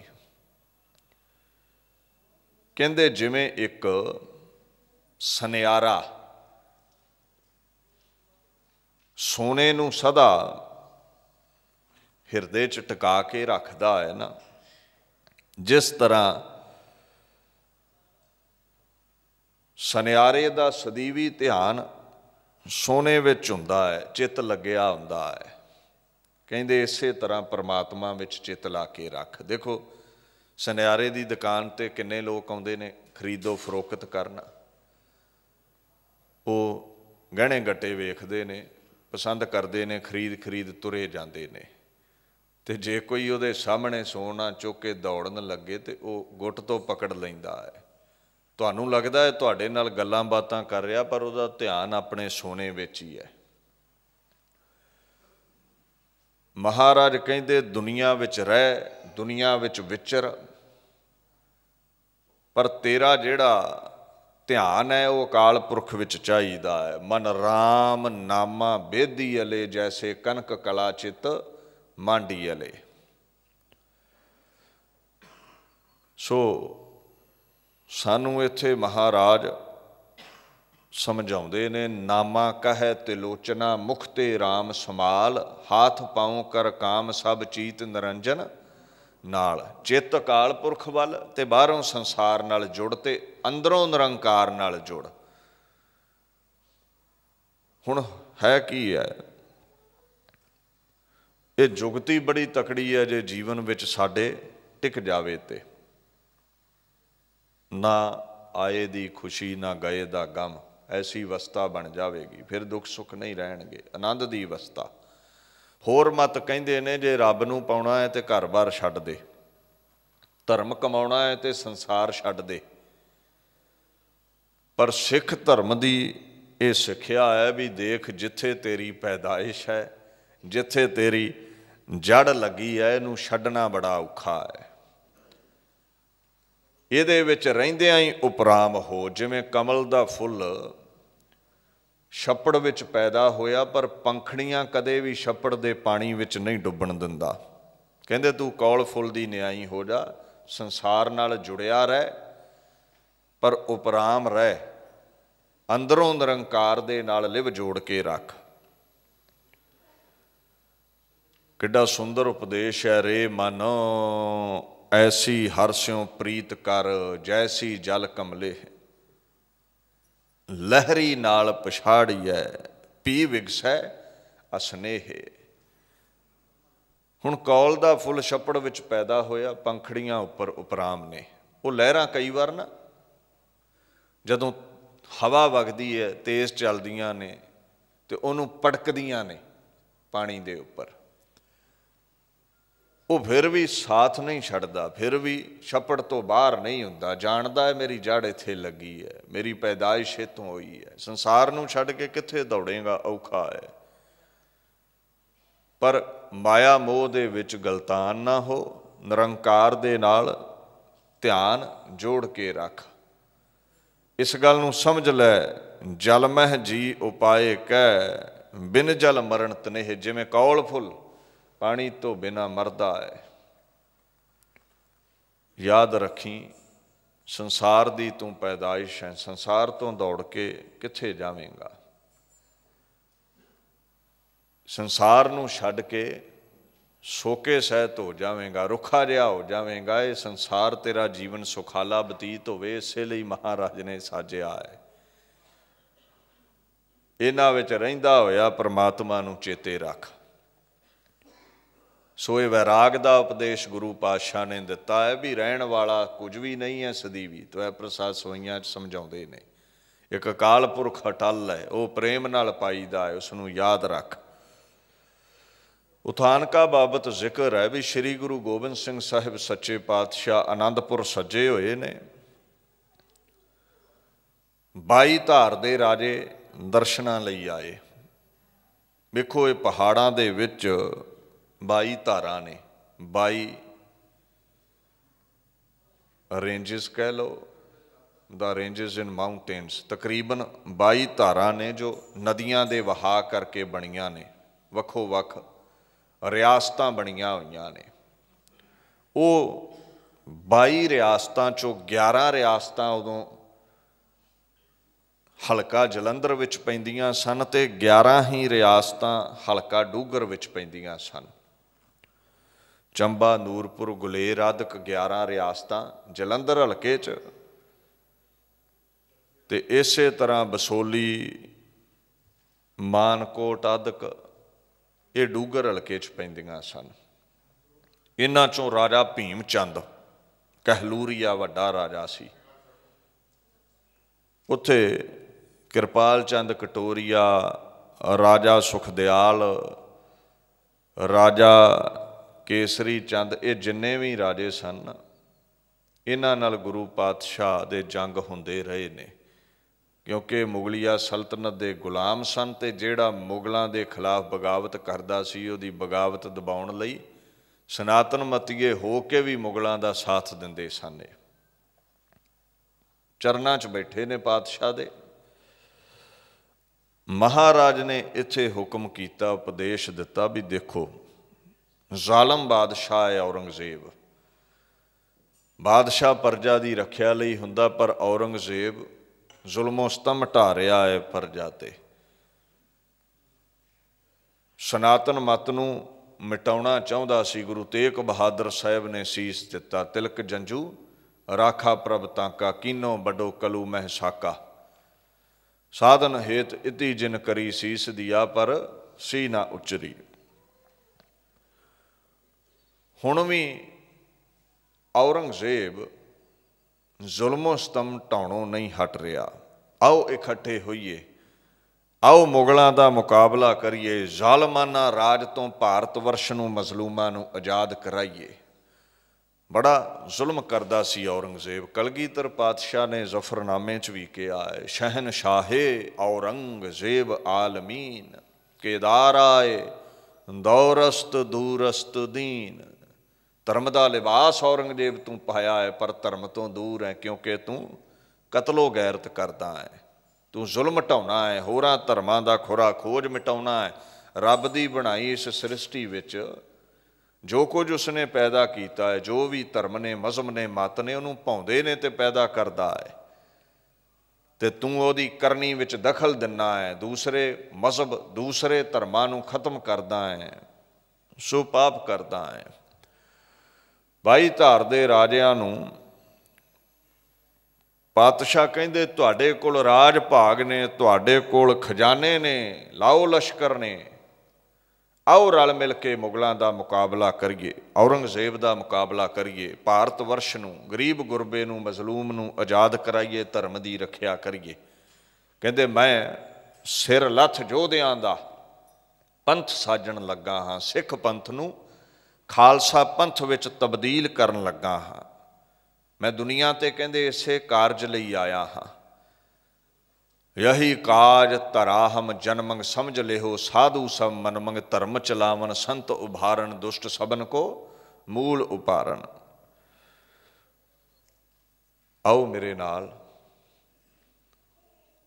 ਕਹਿੰਦੇ ਜਿਵੇਂ ਇੱਕ ਸੁਨਿਆਰਾ ਸੋਨੇ ਨੂੰ ਸਦਾ ਹਿਰਦੇ 'ਚ ਟਿਕਾ ਕੇ ਰੱਖਦਾ ਹੈ ਨਾ, ਜਿਸ ਤਰ੍ਹਾਂ ਸੁਨਿਆਰੇ ਦਾ ਸਦੀਵੀ ਧਿਆਨ ਸੋਨੇ ਵਿੱਚ ਹੁੰਦਾ ਹੈ, ਚਿੱਤ ਲੱਗਿਆ ਹੁੰਦਾ ਹੈ। ਕਹਿੰਦੇ ਇਸੇ ਤਰ੍ਹਾਂ ਪਰਮਾਤਮਾ ਵਿੱਚ ਚਿੱਤ ਲਾ ਕੇ ਰੱਖ। ਦੇਖੋ ਸੁਨਿਆਰੇ ਦੀ ਦੁਕਾਨ 'ਤੇ ਕਿੰਨੇ ਲੋਕ ਆਉਂਦੇ ਨੇ ਖਰੀਦੋ ਫਰੋਖਤ ਕਰਨ। ਉਹ ਗਹਿਣੇ ਗੱਟੇ ਵੇਖਦੇ ਨੇ, ਪਸੰਦ ਕਰਦੇ ਨੇ, ਖਰੀਦ ਤੁਰੇ ਜਾਂਦੇ ਨੇ। ਅਤੇ ਜੇ ਕੋਈ ਉਹਦੇ ਸਾਹਮਣੇ ਸੋਨਾ ਚੁੱਕ ਕੇ ਦੌੜਨ ਲੱਗੇ ਤਾਂ ਉਹ ਗੁੱਟ ਤੋਂ ਪਕੜ ਲੈਂਦਾ ਹੈ। ਤੁਹਾਨੂੰ ਲੱਗਦਾ ਹੈ ਤੁਹਾਡੇ ਨਾਲ ਗੱਲਾਂ ਬਾਤਾਂ ਕਰ ਰਿਹਾ, ਪਰ ਉਹਦਾ ਧਿਆਨ ਆਪਣੇ ਸੋਨੇ ਵਿੱਚ ਹੀ ਹੈ। ਮਹਾਰਾਜ ਕਹਿੰਦੇ ਦੁਨੀਆ ਵਿੱਚ ਰਹਿ, ਦੁਨੀਆ ਵਿੱਚ ਵਿਚਰ, ਪਰ ਤੇਰਾ ਜਿਹੜਾ ਧਿਆਨ ਹੈ ਉਹ ਅਕਾਲ ਪੁਰਖ ਵਿੱਚ ਚਾਹੀਦਾ ਹੈ। ਮਨ ਰਾਮ ਨਾਮਾ ਬੇਦੀ ਅਲੇ, ਜੈਸੇ ਕਨਕ ਕਲਾ ਚਿੱਤ ਮਾਂਡੀ ਅਲੇ। ਸੋ ਸਾਨੂੰ ਇੱਥੇ ਮਹਾਰਾਜ ਸਮਝਾਉਂਦੇ ਨੇ, ਨਾਮਾ ਕਹੈ ਤਿਲੋਚਨਾ ਮੁਖ ਤੇ ਰਾਮ ਸਮਾਲ, ਹਾਥ ਪਾਉ ਕਰ ਕਾਮ ਸਭ ਚੀਤ ਨਿਰੰਜਨ ਨਾਲ। ਚਿੱਤ ਅਕਾਲ ਪੁਰਖ ਵੱਲ ਤੇ ਬਾਹਰੋਂ ਸੰਸਾਰ ਨਾਲ ਜੁੜ ਤੇ ਅੰਦਰੋਂ ਨਿਰੰਕਾਰ ਨਾਲ ਜੁੜ। ਹੁਣ ਹੈ ਕੀ ਹੈ, ਇਹ ਜੁਗਤੀ ਬੜੀ ਤਕੜੀ ਹੈ। ਜੇ ਜੀਵਨ ਵਿੱਚ ਸਾਡੇ ਟਿਕ ਜਾਵੇ ਤੇ ਨਾ ਆਏ ਦੀ ਖੁਸ਼ੀ ਨਾ ਗਏ ਦਾ ਗਮ, ਐਸੀ ਅਵਸਥਾ ਬਣ ਜਾਵੇਗੀ। ਫਿਰ ਦੁੱਖ ਸੁੱਖ ਨਹੀਂ ਰਹਿਣਗੇ, ਆਨੰਦ ਦੀ ਅਵਸਥਾ। ਹੋਰ ਮਤ ਕਹਿੰਦੇ ਨੇ ਜੇ ਰੱਬ ਨੂੰ ਪਾਉਣਾ ਹੈ ਤੇ ਘਰ-ਬਾਰ ਛੱਡ ਦੇ, ਧਰਮ ਕਮਾਉਣਾ ਹੈ ਤੇ ਸੰਸਾਰ ਛੱਡ ਦੇ। ਪਰ ਸਿੱਖ ਧਰਮ ਦੀ ਇਹ ਸਿੱਖਿਆ ਹੈ ਵੀ ਦੇਖ, ਜਿੱਥੇ ਤੇਰੀ ਪੈਦਾਇਸ਼ ਹੈ, ਜਿੱਥੇ ਤੇਰੀ ਜੜ ਲੱਗੀ ਹੈ, ਇਹਨੂੰ ਛੱਡਣਾ ਬੜਾ ਔਖਾ ਹੈ। ਇਹਦੇ ਵਿੱਚ ਰਹਿੰਦਿਆਂ ਹੀ ਉਪਰਾਮ ਹੋ। ਜਿਵੇਂ ਕਮਲ ਦਾ ਫੁੱਲ ਛੱਪੜ ਵਿੱਚ ਪੈਦਾ ਹੋਇਆ, ਪਰ ਪੰਖੜੀਆਂ ਕਦੇ ਵੀ ਛੱਪੜ ਦੇ ਪਾਣੀ ਵਿੱਚ ਨਹੀਂ ਡੁੱਬਣ ਦਿੰਦਾ। ਕਹਿੰਦੇ ਤੂੰ ਕੌਲ ਫੁੱਲ ਦੀ ਨਿਆਈ ਹੋ ਜਾ, ਸੰਸਾਰ ਨਾਲ ਜੁੜਿਆ ਰਹਿ, ਪਰ ਉਪਰਾਮ ਰਹਿ, ਅੰਦਰੋਂ ਨਿਰੰਕਾਰ ਦੇ ਨਾਲ ਲਿਵ ਜੋੜ ਕੇ ਰੱਖ। ਕਿੱਡਾ ਸੁੰਦਰ ਉਪਦੇਸ਼ ਹੈ। ਰੇ ਮਨ ਐਸੀ ਹਰਸਿਉ ਪ੍ਰੀਤ ਕਰ, ਜੈਸੀ ਜਲ ਕਮਲੇ, ਲਹਿਰੀ ਨਾਲ ਪਛਾੜੀਐ, ਪੀ ਵਿਗਸੈ ਅਸਨੇਹ। ਹੁਣ ਕੌਲ ਦਾ ਫੁੱਲ ਛੱਪੜ ਵਿੱਚ ਪੈਦਾ ਹੋਇਆ, ਪੰਖੜੀਆਂ ਉੱਪਰ ਉਪਰਾਮ ਨੇ। ਉਹ ਲਹਿਰਾਂ ਕਈ ਵਾਰ ਨਾ ਜਦੋਂ ਹਵਾ ਵਗਦੀ ਹੈ, ਤੇਜ਼ ਚੱਲਦੀਆਂ ਨੇ ਤੇ ਉਹਨੂੰ ਪਟਕਦੀਆਂ ਨੇ ਪਾਣੀ ਦੇ ਉੱਪਰ। ਉਹ ਫਿਰ ਵੀ ਸਾਥ ਨਹੀਂ ਛੱਡਦਾ, ਫਿਰ ਵੀ ਛੱਪੜ ਤੋਂ ਬਾਹਰ ਨਹੀਂ ਹੁੰਦਾ। ਜਾਣਦਾ ਹੈ ਮੇਰੀ ਜੜ ਇੱਥੇ ਲੱਗੀ ਹੈ, ਮੇਰੀ ਪੈਦਾਇਸ਼ ਇੱਥੋਂ ਹੋਈ ਹੈ। ਸੰਸਾਰ ਨੂੰ ਛੱਡ ਕੇ ਕਿੱਥੇ ਦੌੜੇਗਾ, ਔਖਾ ਹੈ। ਪਰ ਮਾਇਆ ਮੋਹ ਦੇ ਵਿੱਚ ਗਲਤਾਨ ਨਾ ਹੋ, ਨਿਰੰਕਾਰ ਦੇ ਨਾਲ ਧਿਆਨ ਜੋੜ ਕੇ ਰੱਖ। ਇਸ ਗੱਲ ਨੂੰ ਸਮਝ ਲੈ, ਜਲ ਮਹਿ ਜੀ ਉਪਾਏ ਕਹਿ, ਬਿਨ ਜਲ ਮਰਨ ਤਨੇਹ। ਜਿਵੇਂ ਕੌਲ ਫੁੱਲ पानी तो बिना मरदा है। याद रखी संसार दी तू पैदाइश है, संसार तो दौड़ के किथे जावेंगा। संसार नूं छड्ड के सोके सहित हो जावेंगा, रुखा जिहा हो जावेंगा। ये संसार तेरा जीवन सुखाला बतीत होवे, इसे लई महाराज ने साजिया है। इन्हां विच रहिंदा होया परमात्मा नूं चेते रख। सो ये वैराग का उपदेश गुरु पातशाह ने दिता है भी रहन वाला कुछ भी नहीं है सदीवी। तो है प्रसाद सोईयां समझाते ने एक अकाल पुरख अटल है, वह प्रेम नाल पाईदा है, उसनूं याद रख। उथानका बाबत जिक्र है भी श्री गुरु गोबिंद सिंह साहिब सच्चे पातशाह आनंदपुर सजे हुए ने। 22 धार दे राजे दर्शनां लई आए। वेखो ये पहाड़ां दे विच 22 धारां ने, 22 रेंजिस कह लो, द रेंजिस इन माउंटेन्स। तकरीबन 22 धारां ने जो नदियां दे वहा करके बणियां ने, वखो वख रियासतां बणियां होईयां ने। वो 22 रियासतां चों 11 रियासतां उदों हलका जलंधर विच पैंदियां सन ते 11 ही रियासतां हलका डूगर विच पैंदियां सन। चंबा, नूरपुर, गुलेर आदक 11 रियासतां जलंधर हलके च ते इसे तरह बसोली, मानकोट आदक ये डूगर हलके च पैंदियां सन। इन्हां चों राजा भीम चंद कहलूरिया वड्डा राजा सी। उत्थे किरपाल चंद कटोरिया, राजा सुखदयाल, राजा केसरी चंद, ये जिन्ने भी राजे सन इन्हां नाल गुरु पातशाह दे जंग हुंदे रहे ने। क्योंकि मुगलिया सल्तनत दे गुलाम सन ते जिहड़ा मुगलों के खिलाफ बगावत करदा सी उहदी बगावत दबाउण लई सनातन मतीए हो के भी मुगलों का साथ दिंदे सन। चरनां च बैठे ने पातशाह दे। महाराज ने इत्थे हुक्म किया, उपदेश दिता भी देखो जालम बादशाह है औरंगजेब। बादशाह प्रजा की रखिया लई हुंदा, पर औरंगजेब जुल्मो सितम ढा रहा है प्रजा ते। सनातन मत नूं मिटाउणा चाहुंदा सी। गुरु तेग बहादुर साहब ने सीस दिता, तिलक जंजू राखा प्रभ ताका, कीनो बडो कलू मह साका। साधन हेत इति जिन करी सीस दिया, पर सी ना उचरी। हुण भी औरंगजेब जुल्मो सितम ढाउणों नहीं हट रहा। आओ इकट्ठे होइए, आओ मुगलों का मुकाबला करिए, जालमाना राज तो भारत वर्ष नूं मजलूमां नूं आज़ाद कराइए। बड़ा जुल्म करदा सी औरंगजेब। कलगीधर पातशाह ने जफरनामे च भी कहा है, शहनशाहे औरंगजेब आलमीन, केदार आए दौरस्त दूरस्त दीन। धर्म का लिबास औरंगजेब तू पाया है, पर धर्म तो दूर है, क्योंकि तू कतलो गैरत करदा है, तू जुल्म ढाउणा है, होरां धर्मां दा खुरा खोज मिटाउणा है। रब दी बनाई इस सृष्टि विच जो कुछ उसने पैदा किया है, जो भी धर्म ने, मजहब ने, मत ने, उन्होंने भाउंदे ने तो पैदा करता है, तो तू उहदी करनी विच दखल दिना है, दूसरे मजहब दूसरे धर्मां नूं खत्म करदा है, सो पाप करदा है। 22 धार दे राजियां नूं पातशाह कहंदे तुहाडे कोल राज भाग ने, तुहाडे कोल खजाने ने, लाओ लश्कर ने, आओ रल मिल के मुगलों का मुकाबला करिए, औरंगजेब का मुकाबला करिए, भारत वर्ष नूं गरीब गुरबे नूं मजलूम नूं आज़ाद कराइए, धर्म की रखिया करिए। कहंदे मैं सिर लथ योधियां दा पंथ साजण लगा हाँ, सिख पंथ नूं खालसा पंथ विच तब्दील करन लगा हाँ। मैं दुनिया ते कहंदे इसे कारज लई आया हाँ। यही काज तराहम जन्मंग समझ लेहो, साधु सब मनमंग धर्म चलावन, संत उभारण दुष्ट सबन को मूल उपारण। आओ मेरे नाल।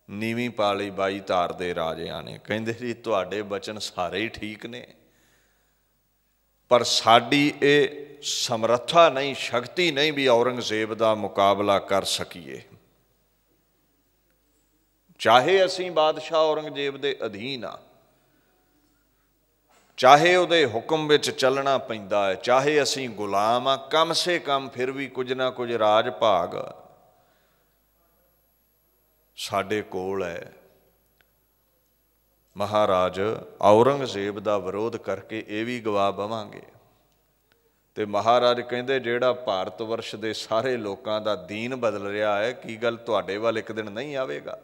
नीवी पाली 22 धार दे राजियां ने कहंदे जी तुहाडे बचन सारे ही ठीक ने, पर साडी ये समर्था नहीं, शक्ति नहीं भी औरंगजेब का मुकाबला कर सकीए। चाहे असीं बादशाह औरंगजेब के अधीन आ, चाहे उहदे हुक्म विच चलना पैंदा है, चाहे असीं गुलाम आ, कम से कम फिर भी कुछ ना कुछ राज भाग साडे कोल है। महाराज औरंगजेब का विरोध करके ये भी गवा बवांगे। तो महाराज कहते जिहड़ा भारत वर्ष के सारे लोगों का दीन बदल रहा है, की गल तुहाडे वाल एक दिन नहीं आवेगा?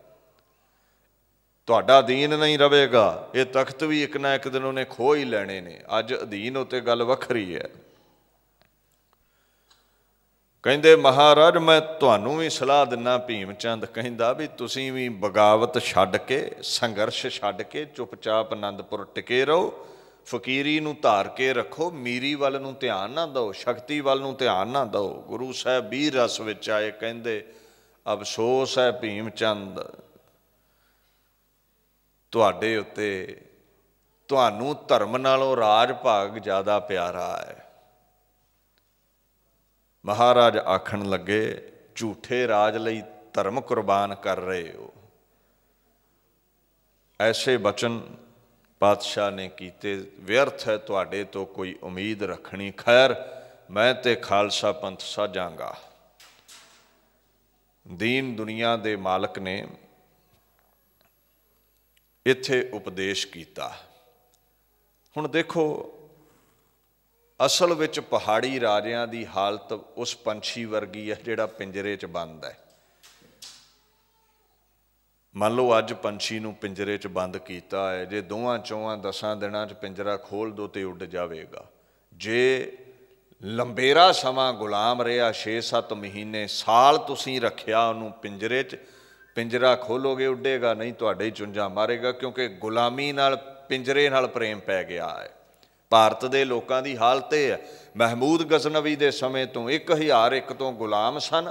तुहाडा दीन नहीं रहेगा, ये तख्त भी एक ना एक दिन उन्हें खो ही लेने ने। अज अधीन उत्ते गल वखरी है। कहते महाराज मैं तुहानू भी सलाह दिना, भीम चंद कहंदा भी तुसीं भी बगावत छड्ड के, संघर्ष छड्ड के चुपचाप आनंदपुर टिके रहो, फकीरी नूं धार के रखो, मीरी वल नूं ध्यान ना दो, शक्ति वल नूं ध्यान ना दो। गुरु साहब भी रस विच आए, कहंदे अफसोस है भीम चंद तुहाडे उत्ते, तुहानू धर्म नालों राज भाग ज़्यादा प्यारा है। महाराज आखण लगे झूठे राज लई धर्म कुर्बान कर रहे हो। ऐसे बचन पातशाह ने कीते, व्यर्थ है तुहाडे तो कोई उम्मीद रखनी। खैर मैं ते खालसा पंथ साझांगा। दीन दुनिया दे मालक ने इत्थे उपदेश कीता। हुण देखो असल विच पहाड़ी राजियां दी हालत उस पंछी वर्गी है जिहड़ा पिंजरे च बंद है। मान लो अज पंछी नूं पिंजरे च बंद कीता है, जे 2-4-10 दिनां च पिंजरा खोल दो तो उड़ जाएगा। जे लंबेरा समा गुलाम रहा, 6-7 महीने साल तुसीं रखिया उन्होंने पिंजरे च, पिंजरा खोलोगे उडेगा नहीं, तुहाडे चुंझा मारेगा, क्योंकि गुलामी नाल पिंजरे नाल प्रेम पै गया है। भारत के लोगों की हालत यह है। महमूद गजनवी के समय तो 1001 तो गुलाम सन।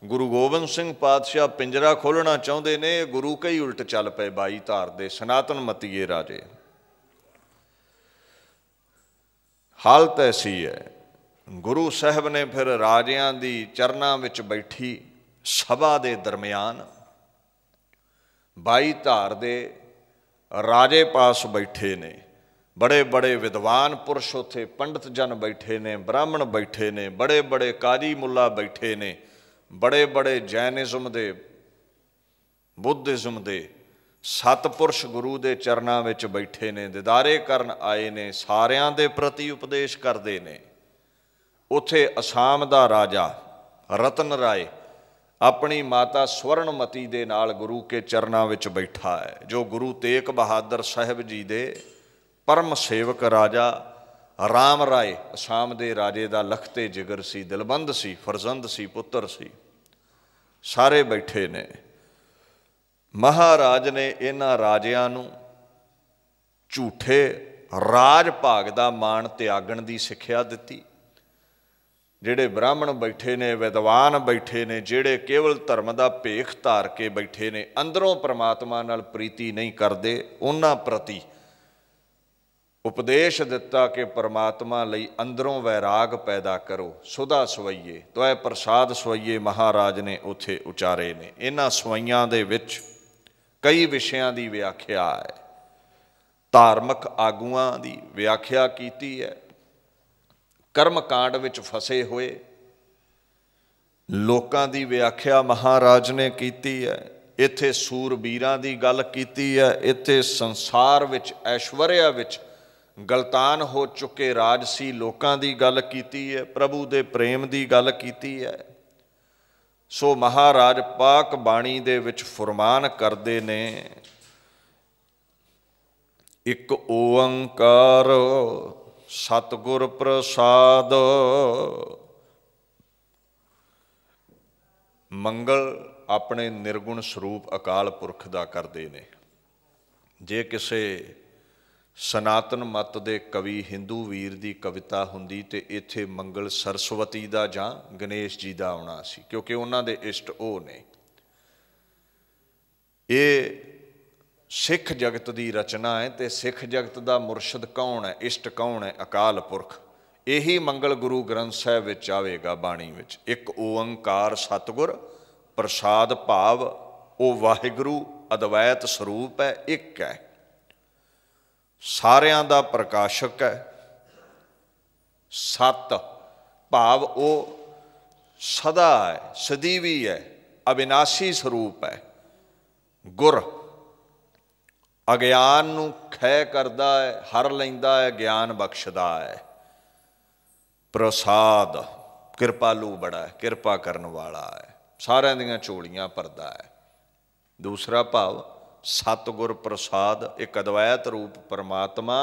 गुरु गोबिंद सिंह पातशाह पिंजरा खोलना चाहते ने, गुरु के ही उल्ट चल पे 22 धार दे सनातन मतीए राजे। हालत ऐसी है। गुरु साहब ने फिर राजियां दी चरनां विच बैठी सभा के दरम्यान 22 धार दे राजे पास बैठे ने, बड़े बड़े विद्वान पुरुष उत्थे पंडित जन बैठे ने, ब्राह्मण बैठे ने, बड़े बड़े काजी मुल्ला बैठे ने, बड़े बड़े जैनिज़म दे बुद्धिज़म दे सतपुरुष गुरु दे चरनां विच बैठे ने, दिदारे करन आए ने, सारियां दे प्रति उपदेश करदे ने। उत्थे असाम दा राजा रतन राय अपनी माता स्वर्णमती दे नाल गुरु के चरनां विच बैठा है, जो गुरु तेग बहादुर साहब जी दे परम सेवक राजा राम राय असाम दे राजे दा लखते जिगर सी, दिलबंद सी, फरजंद सी, पुत्र सी, सारे बैठे ने। महाराज ने इन्हां राजियां नूं झूठे राज भाग दा मान त्यागण दी सिक्ख्या दित्ती। जिहड़े ब्राह्मण बैठे ने, विद्वान बैठे ने, जिहड़े केवल धर्म दा भेख धार के बैठे ने, अंदरों परमात्मा नाल प्रीति नहीं करदे, उन्हां प्रति उपदेश दिता कि परमात्मा लई अंदरों वैराग पैदा करो, सुधा सवैये तो प्रसाद सवैये महाराज ने उत्थे उचारे ने। इन्हां सवैयां दे विच कई विषयां दी व्याख्या है, धार्मिक आगुआं दी व्याख्या कीती है, कर्म कांड विच फसे हुए लोकां दी व्याख्या महाराज ने कीती है, इत्थे सूरबीरां दी गल कीती है, इत्थे संसार विच ऐश्वर्या विच गलतान हो चुके राजसी लोकां दी गल कीती है, प्रभु दे प्रेम दी गल कीती है। सो महाराज पाक बाणी दे विच फरमान करदे ने, एक ओंकार सतगुर प्रसाद, मंगल अपने निर्गुण स्वरूप अकाल पुरख दा करदे ने। जे किसे सनातन मत दे कवि हिंदू वीर दी कविता हुंदी ते इत्थे मंगल सरस्वती दा जां गणेश जी दा आउणा सी, क्योंकि उन्हां दे इष्ट ओ ने। ये सिख जगत दी रचना है, ते सिख जगत दा मुरशद कौन है, इष्ट कौन है? अकाल पुरख। यही मंगल गुरु ग्रंथ साहिब विच आवेगा। बाणी विच एक ओंकार सतगुर प्रसाद भाव, वो वाहिगुरु अद्वैत स्वरूप है, एक है, सारियां दा प्रकाशक है। सत भाव वो सदा है, सदीवी है, अविनाशी स्वरूप है। गुर अज्ञान नूं खै करदा है, हर लैंदा है, ज्ञान बख्शदा है। प्रसाद कृपालू बड़ा है, कृपा करने वाला है, सारियां दियां झोलियां भरदा है। दूसरा भाव सतगुर प्रसाद, एक अद्वैत रूप परमात्मा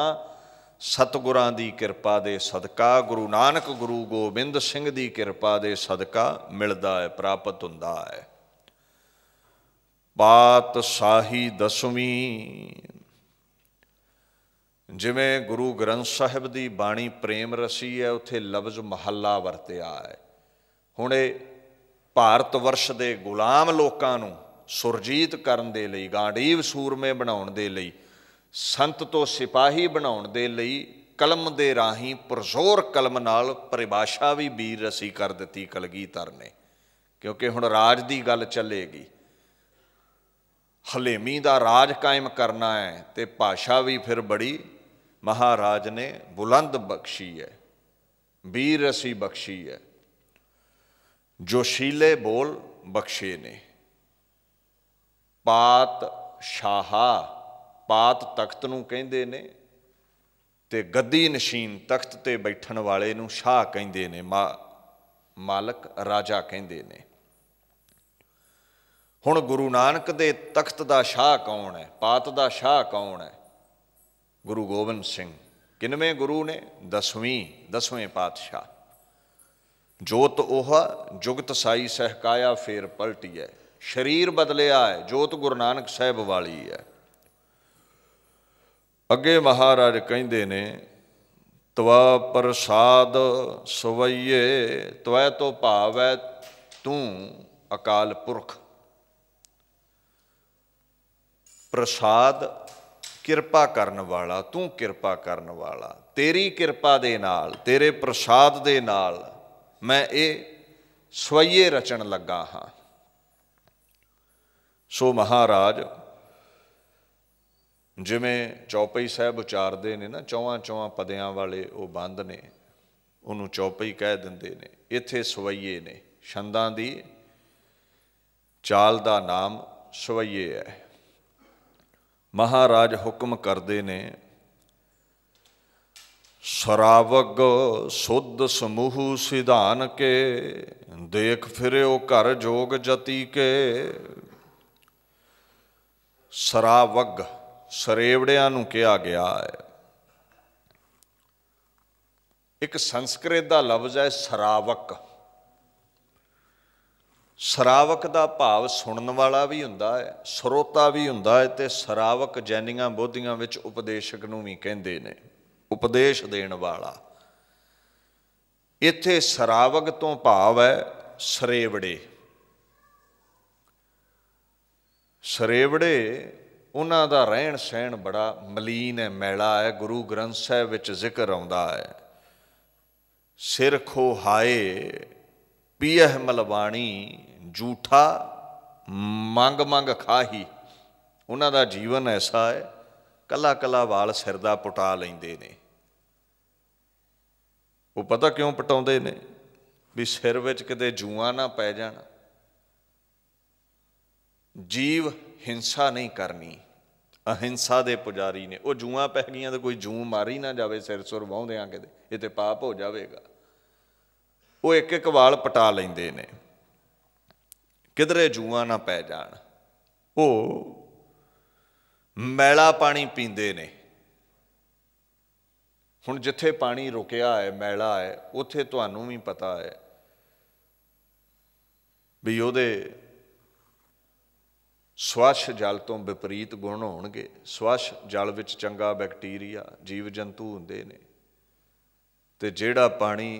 सतगुरां दी कृपा दे सदका, गुरु नानक गुरु गोबिंद सिंह दी कृपा दे सदका मिलदा है, प्राप्त हुंदा है। पातशाही दसवीं, जिमें गुरु ग्रंथ साहिब की बाणी प्रेम रसी है, उत्थे लफ्ज़ महला वरतिया है। हुण भारत वर्ष के गुलाम लोगों नूं सुरजीत करन दे लई, गांडीव सूरमे बनाउण दे लई, संत तो सिपाही बनाउण दे लई कलम दे राही पुरजोर कलम नाल परिभाषा भी बीर रसी कर दिती कलगीधर ने, क्योंकि हुण राज की गल चलेगी, हलेमी का राज कायम करना है, तो भाषा भी फिर बड़ी महाराज ने बुलंद बख्शी है, बीर रसी बख्शी है। जोशीले बोल बख्शे ने। पात शाहा, पात तख्त नूं कहिंदे ने, ते गद्दी नशीन तख्त ते बैठण वाले नूं शाह कहिंदे ने, मालक राजा कहिंदे ने। हुण गुरु नानक दे तख्त दा शाह कौन है, पात दा शाह कौन है? गुरु गोबिंद सिंह। किनवें गुरु ने? दसवें पातशाह। जोत ओह जुगत साई सहकाया फेर पलटी है, शरीर बदलिया है, जोत गुरु नानक साहिब वाली है। अगे महाराज कहिंदे ने, त्वा प्रसाद सवैये, त्वै तो भाव है तू अकाल पुरख। प्रसाद किरपा करन वाला, तू किरपा करन वाला, तेरी किरपा दे नाल, तेरे प्रसाद दे नाल मैं ये स्वैये रचन लगा हाँ। सो महाराज जिमें चौपई साहब उचारते ने ना, चौवां चौवां पदियां वाले वो बंद ने, उन्होंने चौपई कह देंदे ने। इत्थे स्वैये ने, छंदां दी चाल दा नाम स्वैये है। महाराज हुक्म करते ने, सरावग सुध समूह सिधान के, देख फिरो घर जोग जति के। सरावग सरेवड़ियां नूं कहा गया है। एक संस्कृत का लफ्ज़ है सरावक। सरावक का भाव सुनने वाला भी हुंदा है, श्रोता भी हुंदा है, ते सरावक जैनियां बोधियां विच उपदेशक नूं भी कहिंदे ने, उपदेश देण वाला। इत्थे सरावक तो भाव है सरेवड़े। सरेवड़े उन्हां दा रहन सहन बड़ा मलीन है, मैला है। गुरु ग्रंथ साहिब विच जिक्र आउंदा है, सिर खो हाए पीह मलवाणी, झूठा मंग मंग खाही। उन्हां दा जीवन ऐसा है, कला कला वाल सिर दा पुटा लैंदे ने। वो पता क्यों पटाउंदे ने? भी सिर विच किते जूआं ना पै जाण। जीव हिंसा नहीं करनी, अहिंसा दे पुजारी ने। वो जूआं पै गईयां तो कोई जूं मारी ना जावे सिर सुर वाहुंदियां, किते ये ते पाप हो जाएगा। वो एक एक वाल पटा लैंदे ने, किधरे जूआं ना पै जाण। वो मैला पानी पींदे ने। हुण जिथे पानी रुकिया है, मैला है, उत्थे तुहानूं भी पता है भी उहदे स्वच्छ जल तो विपरीत गुण होणगे। स्वच्छ जल विच चंगा बैक्टीरिया जीव जंतु हुंदे ने, ते जिहड़ा पानी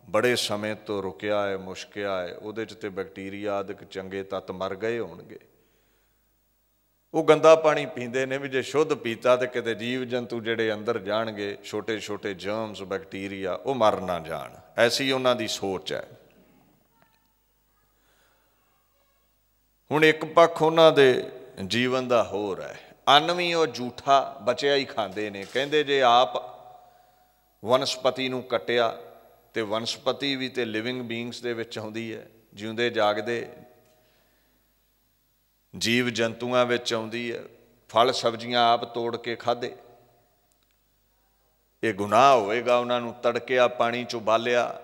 बड़े समय तो रुकिया है, मुश्किया है, उहदे च ते बैक्टीरिया आदि चंगे तत्त मर गए होणगे। ਉਹ ਗੰਦਾ ਪਾਣੀ ਪੀਂਦੇ ਨੇ ਵੀ ਜੇ ਸ਼ੁੱਧ ਪੀਤਾ ਤੇ ਕਿਤੇ ਜੀਵ ਜੰਤੂ ਜਿਹੜੇ ਅੰਦਰ ਜਾਣਗੇ, ਛੋਟੇ ਛੋਟੇ ਜਰਮਸ ਬੈਕਟੀਰੀਆ, ਉਹ ਮਰ ਨਾ ਜਾਣ। ਐਸੀ ਉਹਨਾਂ ਦੀ ਸੋਚ ਹੈ। ਹੁਣ ਇੱਕ ਪੱਖ ਉਹਨਾਂ ਦੇ ਜੀਵਨ ਦਾ ਹੋਰ ਹੈ। ਅੰਨ ਵੀ ਉਹ ਝੂਠਾ ਬਚਿਆ ਹੀ ਖਾਂਦੇ ਨੇ। ਕਹਿੰਦੇ ਜੇ ਆਪ ਵਨਸਪਤੀ ਨੂੰ ਕੱਟਿਆ ਤੇ ਵਨਸਪਤੀ ਵੀ ਤੇ ਲਿਵਿੰਗ ਬੀਇੰਗਸ ਦੇ ਵਿੱਚ ਆਉਂਦੀ ਹੈ, ਜਿਉਂਦੇ ਜਾਗਦੇ ਜੀਵ ਜੰਤੂਆਂ ਵਿੱਚ ਆਉਂਦੀ ਹੈ। ਫਲ ਸਬਜ਼ੀਆਂ ਆਪ ਤੋੜ ਕੇ ਖਾਧੇ, ਇਹ ਗੁਨਾਹ ਹੋਵੇਗਾ। ਉਹਨਾਂ ਨੂੰ ਤੜਕਿਆ, ਪਾਣੀ 'ਚ ਉਬਾਲਿਆ,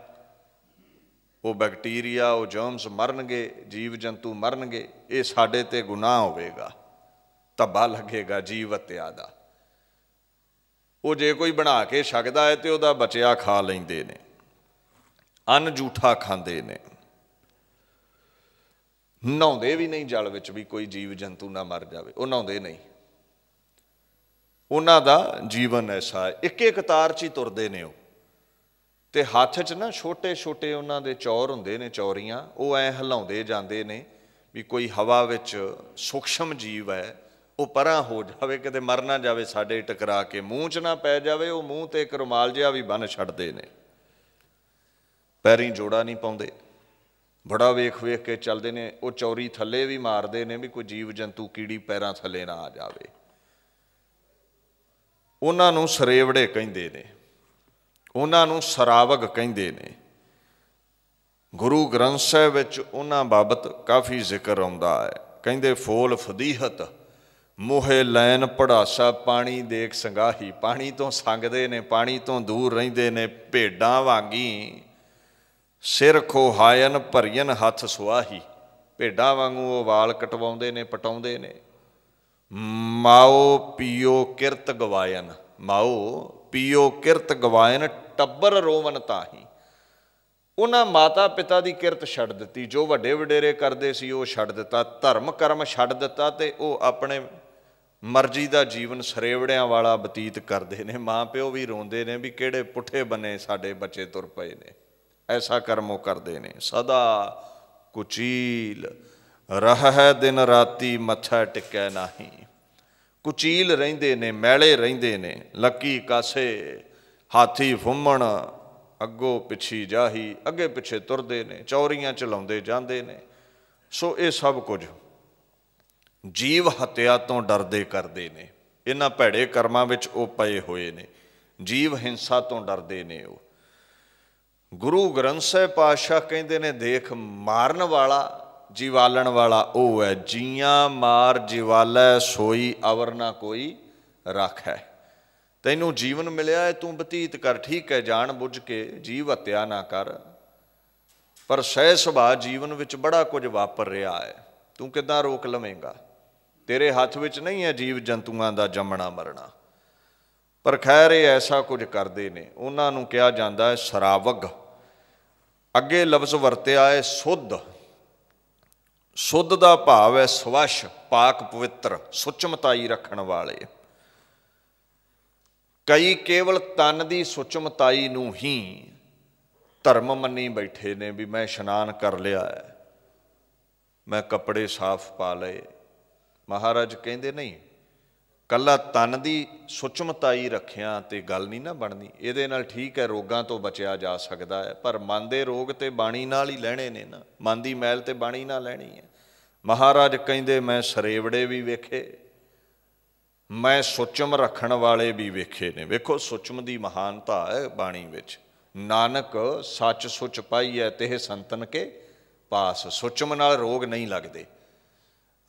ਉਹ ਬੈਕਟੀਰੀਆ, ਉਹ ਜਰਮਸ ਮਰਨਗੇ, ਜੀਵ ਜੰਤੂ ਮਰਨਗੇ। ਇਹ ਸਾਡੇ 'ਤੇ ਗੁਨਾਹ ਹੋਵੇਗਾ, ਧੱਬਾ ਲੱਗੇਗਾ ਜੀਵ ਹੱਤਿਆ ਦਾ। ਉਹ ਜੇ ਕੋਈ ਬਣਾ ਕੇ ਛਕਦਾ ਹੈ ਤੇ ਉਹਦਾ ਬਚਿਆ ਖਾ ਲੈਂਦੇ ਨੇ, ਅੰਨ ਝੂਠਾ ਖਾਂਦੇ ਨੇ। ਨਹਾਉਂਦੇ ਵੀ ਨਹੀਂ ਜਲ ਵਿੱਚ ਵੀ ਕੋਈ ਜੀਵ ਜੰਤੂ ਨਾ ਮਰ ਜਾਵੇ, ਉਹ ਨਹਾਉਂਦੇ ਨਹੀਂ। ਉਹਨਾਂ ਦਾ ਜੀਵਨ ਐਸਾ ਹੈ, ਇੱਕ ਇੱਕ ਤਾਰ 'ਚ ਹੀ ਤੁਰਦੇ ਨੇ ਉਹ। ਤੇ ਹੱਥ 'ਚ ਨਾ ਛੋਟੇ ਛੋਟੇ ਉਹਨਾਂ ਦੇ ਚੌਰ ਹੁੰਦੇ ਨੇ, ਚੌਰੀਆਂ, ਉਹ ਐਂ ਹਿਲਾਉਂਦੇ ਜਾਂਦੇ ਨੇ ਵੀ ਕੋਈ ਹਵਾ ਵਿੱਚ ਸੂਖਸ਼ਮ ਜੀਵ ਹੈ ਉਹ ਪਰਾਂ ਹੋ ਜਾਵੇ, ਕਿਤੇ ਮਰ ਨਾ ਜਾਵੇ ਸਾਡੇ ਟਕਰਾ ਕੇ, ਮੂੰਹ 'ਚ ਨਾ ਪੈ ਜਾਵੇ। ਉਹ ਮੂੰਹ 'ਤੇ ਇੱਕ ਰੁਮਾਲ ਜਿਹਾ ਵੀ ਬੰਨ੍ਹ ਛੱਡਦੇ ਨੇ, ਪੈਰੀਂ ਜੋੜਾ ਨਹੀਂ ਪਾਉਂਦੇ, ਬੜਾ ਵੇਖ ਵੇਖ ਕੇ ਚੱਲਦੇ ਨੇ। ਉਹ ਚੌਰੀ ਥੱਲੇ ਵੀ ਮਾਰਦੇ ਨੇ ਵੀ ਕੋਈ ਜੀਵ ਜੰਤੂ ਕੀੜੀ ਪੈਰਾਂ ਥੱਲੇ ਨਾ ਆ ਜਾਵੇ। ਉਹਨਾਂ ਨੂੰ ਸਰੇਵੜੇ ਕਹਿੰਦੇ ਨੇ, ਉਹਨਾਂ ਨੂੰ ਸਰਾਵਗ ਕਹਿੰਦੇ ਨੇ। ਗੁਰੂ ਗ੍ਰੰਥ ਸਾਹਿਬ ਵਿੱਚ ਉਹਨਾਂ ਬਾਬਤ ਕਾਫੀ ਜ਼ਿਕਰ ਆਉਂਦਾ ਹੈ। ਕਹਿੰਦੇ ਫੋਲ ਫਦੀਹਤ ਮੋਹੇ ਲੈਨ ਪੜਾਸਾ, ਪਾਣੀ ਦੇਖ ਸੰਗਾਹੀ। ਪਾਣੀ ਤੋਂ ਸੰਗਦੇ ਨੇ, ਪਾਣੀ ਤੋਂ ਦੂਰ ਰਹਿੰਦੇ ਨੇ। ਭੇਡਾਂ ਵਾਂਗੀ ਸਿਰ ਖੋਹਾਇਨ ਭਰੀਨ ਹੱਥ ਸੁਆਹੀ। ਭੇਡਾਂ ਵਾਂਗੂ ਉਹ ਵਾਲ ਕਟਵਾਉਂਦੇ ਨੇ, ਪਟਾਉਂਦੇ ਨੇ। ਮਾਓ ਪੀਓ ਕਿਰਤ ਗਵਾਇਨ, ਮਾਓ ਪੀਓ ਕਿਰਤ ਗਵਾਇਨ, ਟੱਬਰ ਰੋਵਨ ਤਾਹੀ। ਉਹਨਾਂ ਮਾਤਾ ਪਿਤਾ ਦੀ ਕਿਰਤ ਛੱਡ ਦਿੱਤੀ, ਜੋ ਵੱਡੇ ਵਡੇਰੇ ਕਰਦੇ ਸੀ ਉਹ ਛੱਡ ਦਿੱਤਾ, ਧਰਮ ਕਰਮ ਛੱਡ ਦਿੱਤਾ, ਤੇ ਉਹ ਆਪਣੇ ਮਰਜ਼ੀ ਦਾ ਜੀਵਨ ਸਰੇਵੜਿਆਂ ਵਾਲਾ ਬਤੀਤ ਕਰਦੇ ਨੇ। ਮਾਂ ਪਿਓ ਵੀ ਰੋਂਦੇ ਨੇ ਵੀ ਕਿਹੜੇ ਪੁੱਠੇ ਬਨੇ ਸਾਡੇ ਬੱਚੇ ਤੁਰ ਪਏ ਨੇ। ਐਸਾ ਕਰਮ ਉਹ ਕਰਦੇ ਨੇ। ਸਦਾ ਕੁਚੀਲ ਰਹਿ ਦਿਨ ਰਾਤੀ ਮੱਥਾ ਟਿਕੈ ਨਾਹੀ। ਕੁਚੀਲ ਰਹਿੰਦੇ ਨੇ, ਮੈਲੇ ਰਹਿੰਦੇ ਨੇ। ਲੱਕੀ ਕਾਸੇ ਹਾਥੀ ਫੁੰਮਣ ਅੱਗੋਂ ਪਿੱਛੀ ਜਾਹੀ, ਅੱਗੇ ਪਿੱਛੇ ਤੁਰਦੇ ਨੇ, ਚੌਰੀਆਂ ਚਲਾਉਂਦੇ ਜਾਂਦੇ ਨੇ। ਸੋ ਇਹ ਸਭ ਕੁਝ ਜੀਵ ਹੱਤਿਆ ਤੋਂ ਡਰਦੇ ਕਰਦੇ ਨੇ। ਇਹਨਾਂ ਭੈੜੇ ਕਰਮਾਂ ਵਿੱਚ ਉਹ ਪਏ ਹੋਏ ਨੇ, ਜੀਵ ਹਿੰਸਾ ਤੋਂ ਡਰਦੇ ਨੇ ਉਹ। ਗੁਰੂ ਗ੍ਰੰਥ ਸਾਹਿਬ ਪਾਤਸ਼ਾਹ ਕਹਿੰਦੇ ਨੇ ਦੇਖ, ਮਾਰਨ ਵਾਲਾ ਜੀਵਾਲਣ ਵਾਲਾ ਉਹ ਹੈ। ਜੀਆਂ ਮਾਰ ਜੀਵਾਲੈ ਸੋਈ ਅਵਰ ਨਾ ਕੋਈ ਰਾਖੈ। ਤੈਨੂੰ ਜੀਵਨ ਮਿਲਿਆ ਹੈ, ਤੂੰ ਬਤੀਤ ਕਰ, ਠੀਕ ਹੈ, ਜਾਣ ਬੁੱਝ ਕੇ ਜੀਵ ਹੱਤਿਆ ਨਾ ਕਰ, ਪਰ ਸਹਿ ਸੁਭਾਅ ਜੀਵਨ ਵਿੱਚ ਬੜਾ ਕੁਝ ਵਾਪਰ ਰਿਹਾ ਹੈ, ਤੂੰ ਕਿੱਦਾਂ ਰੋਕ ਲਵੇਂਗਾ? ਤੇਰੇ ਹੱਥ ਵਿੱਚ ਨਹੀਂ ਹੈ ਜੀਵ ਜੰਤੂਆਂ ਦਾ ਜੰਮਣਾ ਮਰਨਾ। ਪਰ ਖੈਰ ਇਹ ਐਸਾ ਕੁਝ ਕਰਦੇ ਨੇ। ਉਹਨਾਂ ਨੂੰ ਕਿਹਾ ਜਾਂਦਾ ਹੈ ਸਰਾਵਗ। ਅੱਗੇ ਲਫ਼ਜ਼ ਵਰਤਿਆ ਹੈ ਸੁੱਧ। ਸੁੱਧ ਦਾ ਭਾਵ ਹੈ ਸਵੱਛ, ਪਾਕ ਪਵਿੱਤਰ, ਸੁਚਮਤਾਈ ਰੱਖਣ ਵਾਲੇ। ਕਈ ਕੇਵਲ ਤਨ ਦੀ ਸੁਚਮਤਾਈ ਨੂੰ ਹੀ ਧਰਮ ਮੰਨੀ ਬੈਠੇ ਨੇ ਵੀ ਮੈਂ ਇਸ਼ਨਾਨ ਕਰ ਲਿਆ ਹੈ, ਮੈਂ ਕੱਪੜੇ ਸਾਫ਼ ਪਾ ਲਏ। ਮਹਾਰਾਜ ਕਹਿੰਦੇ ਨਹੀਂ, ਕੱਲਾ ਤਨ ਦੀ ਸੁਚਮਤਾਈ ਰੱਖਿਆ ਤੇ ਗੱਲ ਨਹੀਂ ਨਾ ਬਣਨੀ। ਇਹਦੇ ਨਾਲ ਠੀਕ ਹੈ ਰੋਗਾਂ ਤੋਂ ਬਚਿਆ ਜਾ ਸਕਦਾ ਹੈ, ਪਰ ਮਨ ਦੇ ਰੋਗ ਤੇ ਬਾਣੀ ਨਾਲ ਹੀ ਲੈਣੇ ਨੇ ਨਾ। ਮਨ ਦੀ ਮੈਲ ਤੇ ਬਾਣੀ ਨਾਲ ਲੈਣੀ ਹੈ। ਮਹਾਰਾਜ ਕਹਿੰਦੇ ਮੈਂ ਸਰੇਵੜੇ ਵੀ ਵੇਖੇ, ਮੈਂ ਸੁਚਮ ਰੱਖਣ ਵਾਲੇ ਵੀ ਵੇਖੇ ਨੇ। ਵੇਖੋ ਸੁਚਮ ਦੀ ਮਹਾਨਤਾ ਹੈ ਬਾਣੀ ਵਿੱਚ। ਨਾਨਕ ਸੱਚ ਸੁਚ ਪਾਈਐ ਤਿਹ ਸੰਤਨ ਕੇ ਪਾਸ। ਸੁਚਮ ਨਾਲ ਰੋਗ ਨਹੀਂ ਲੱਗਦੇ।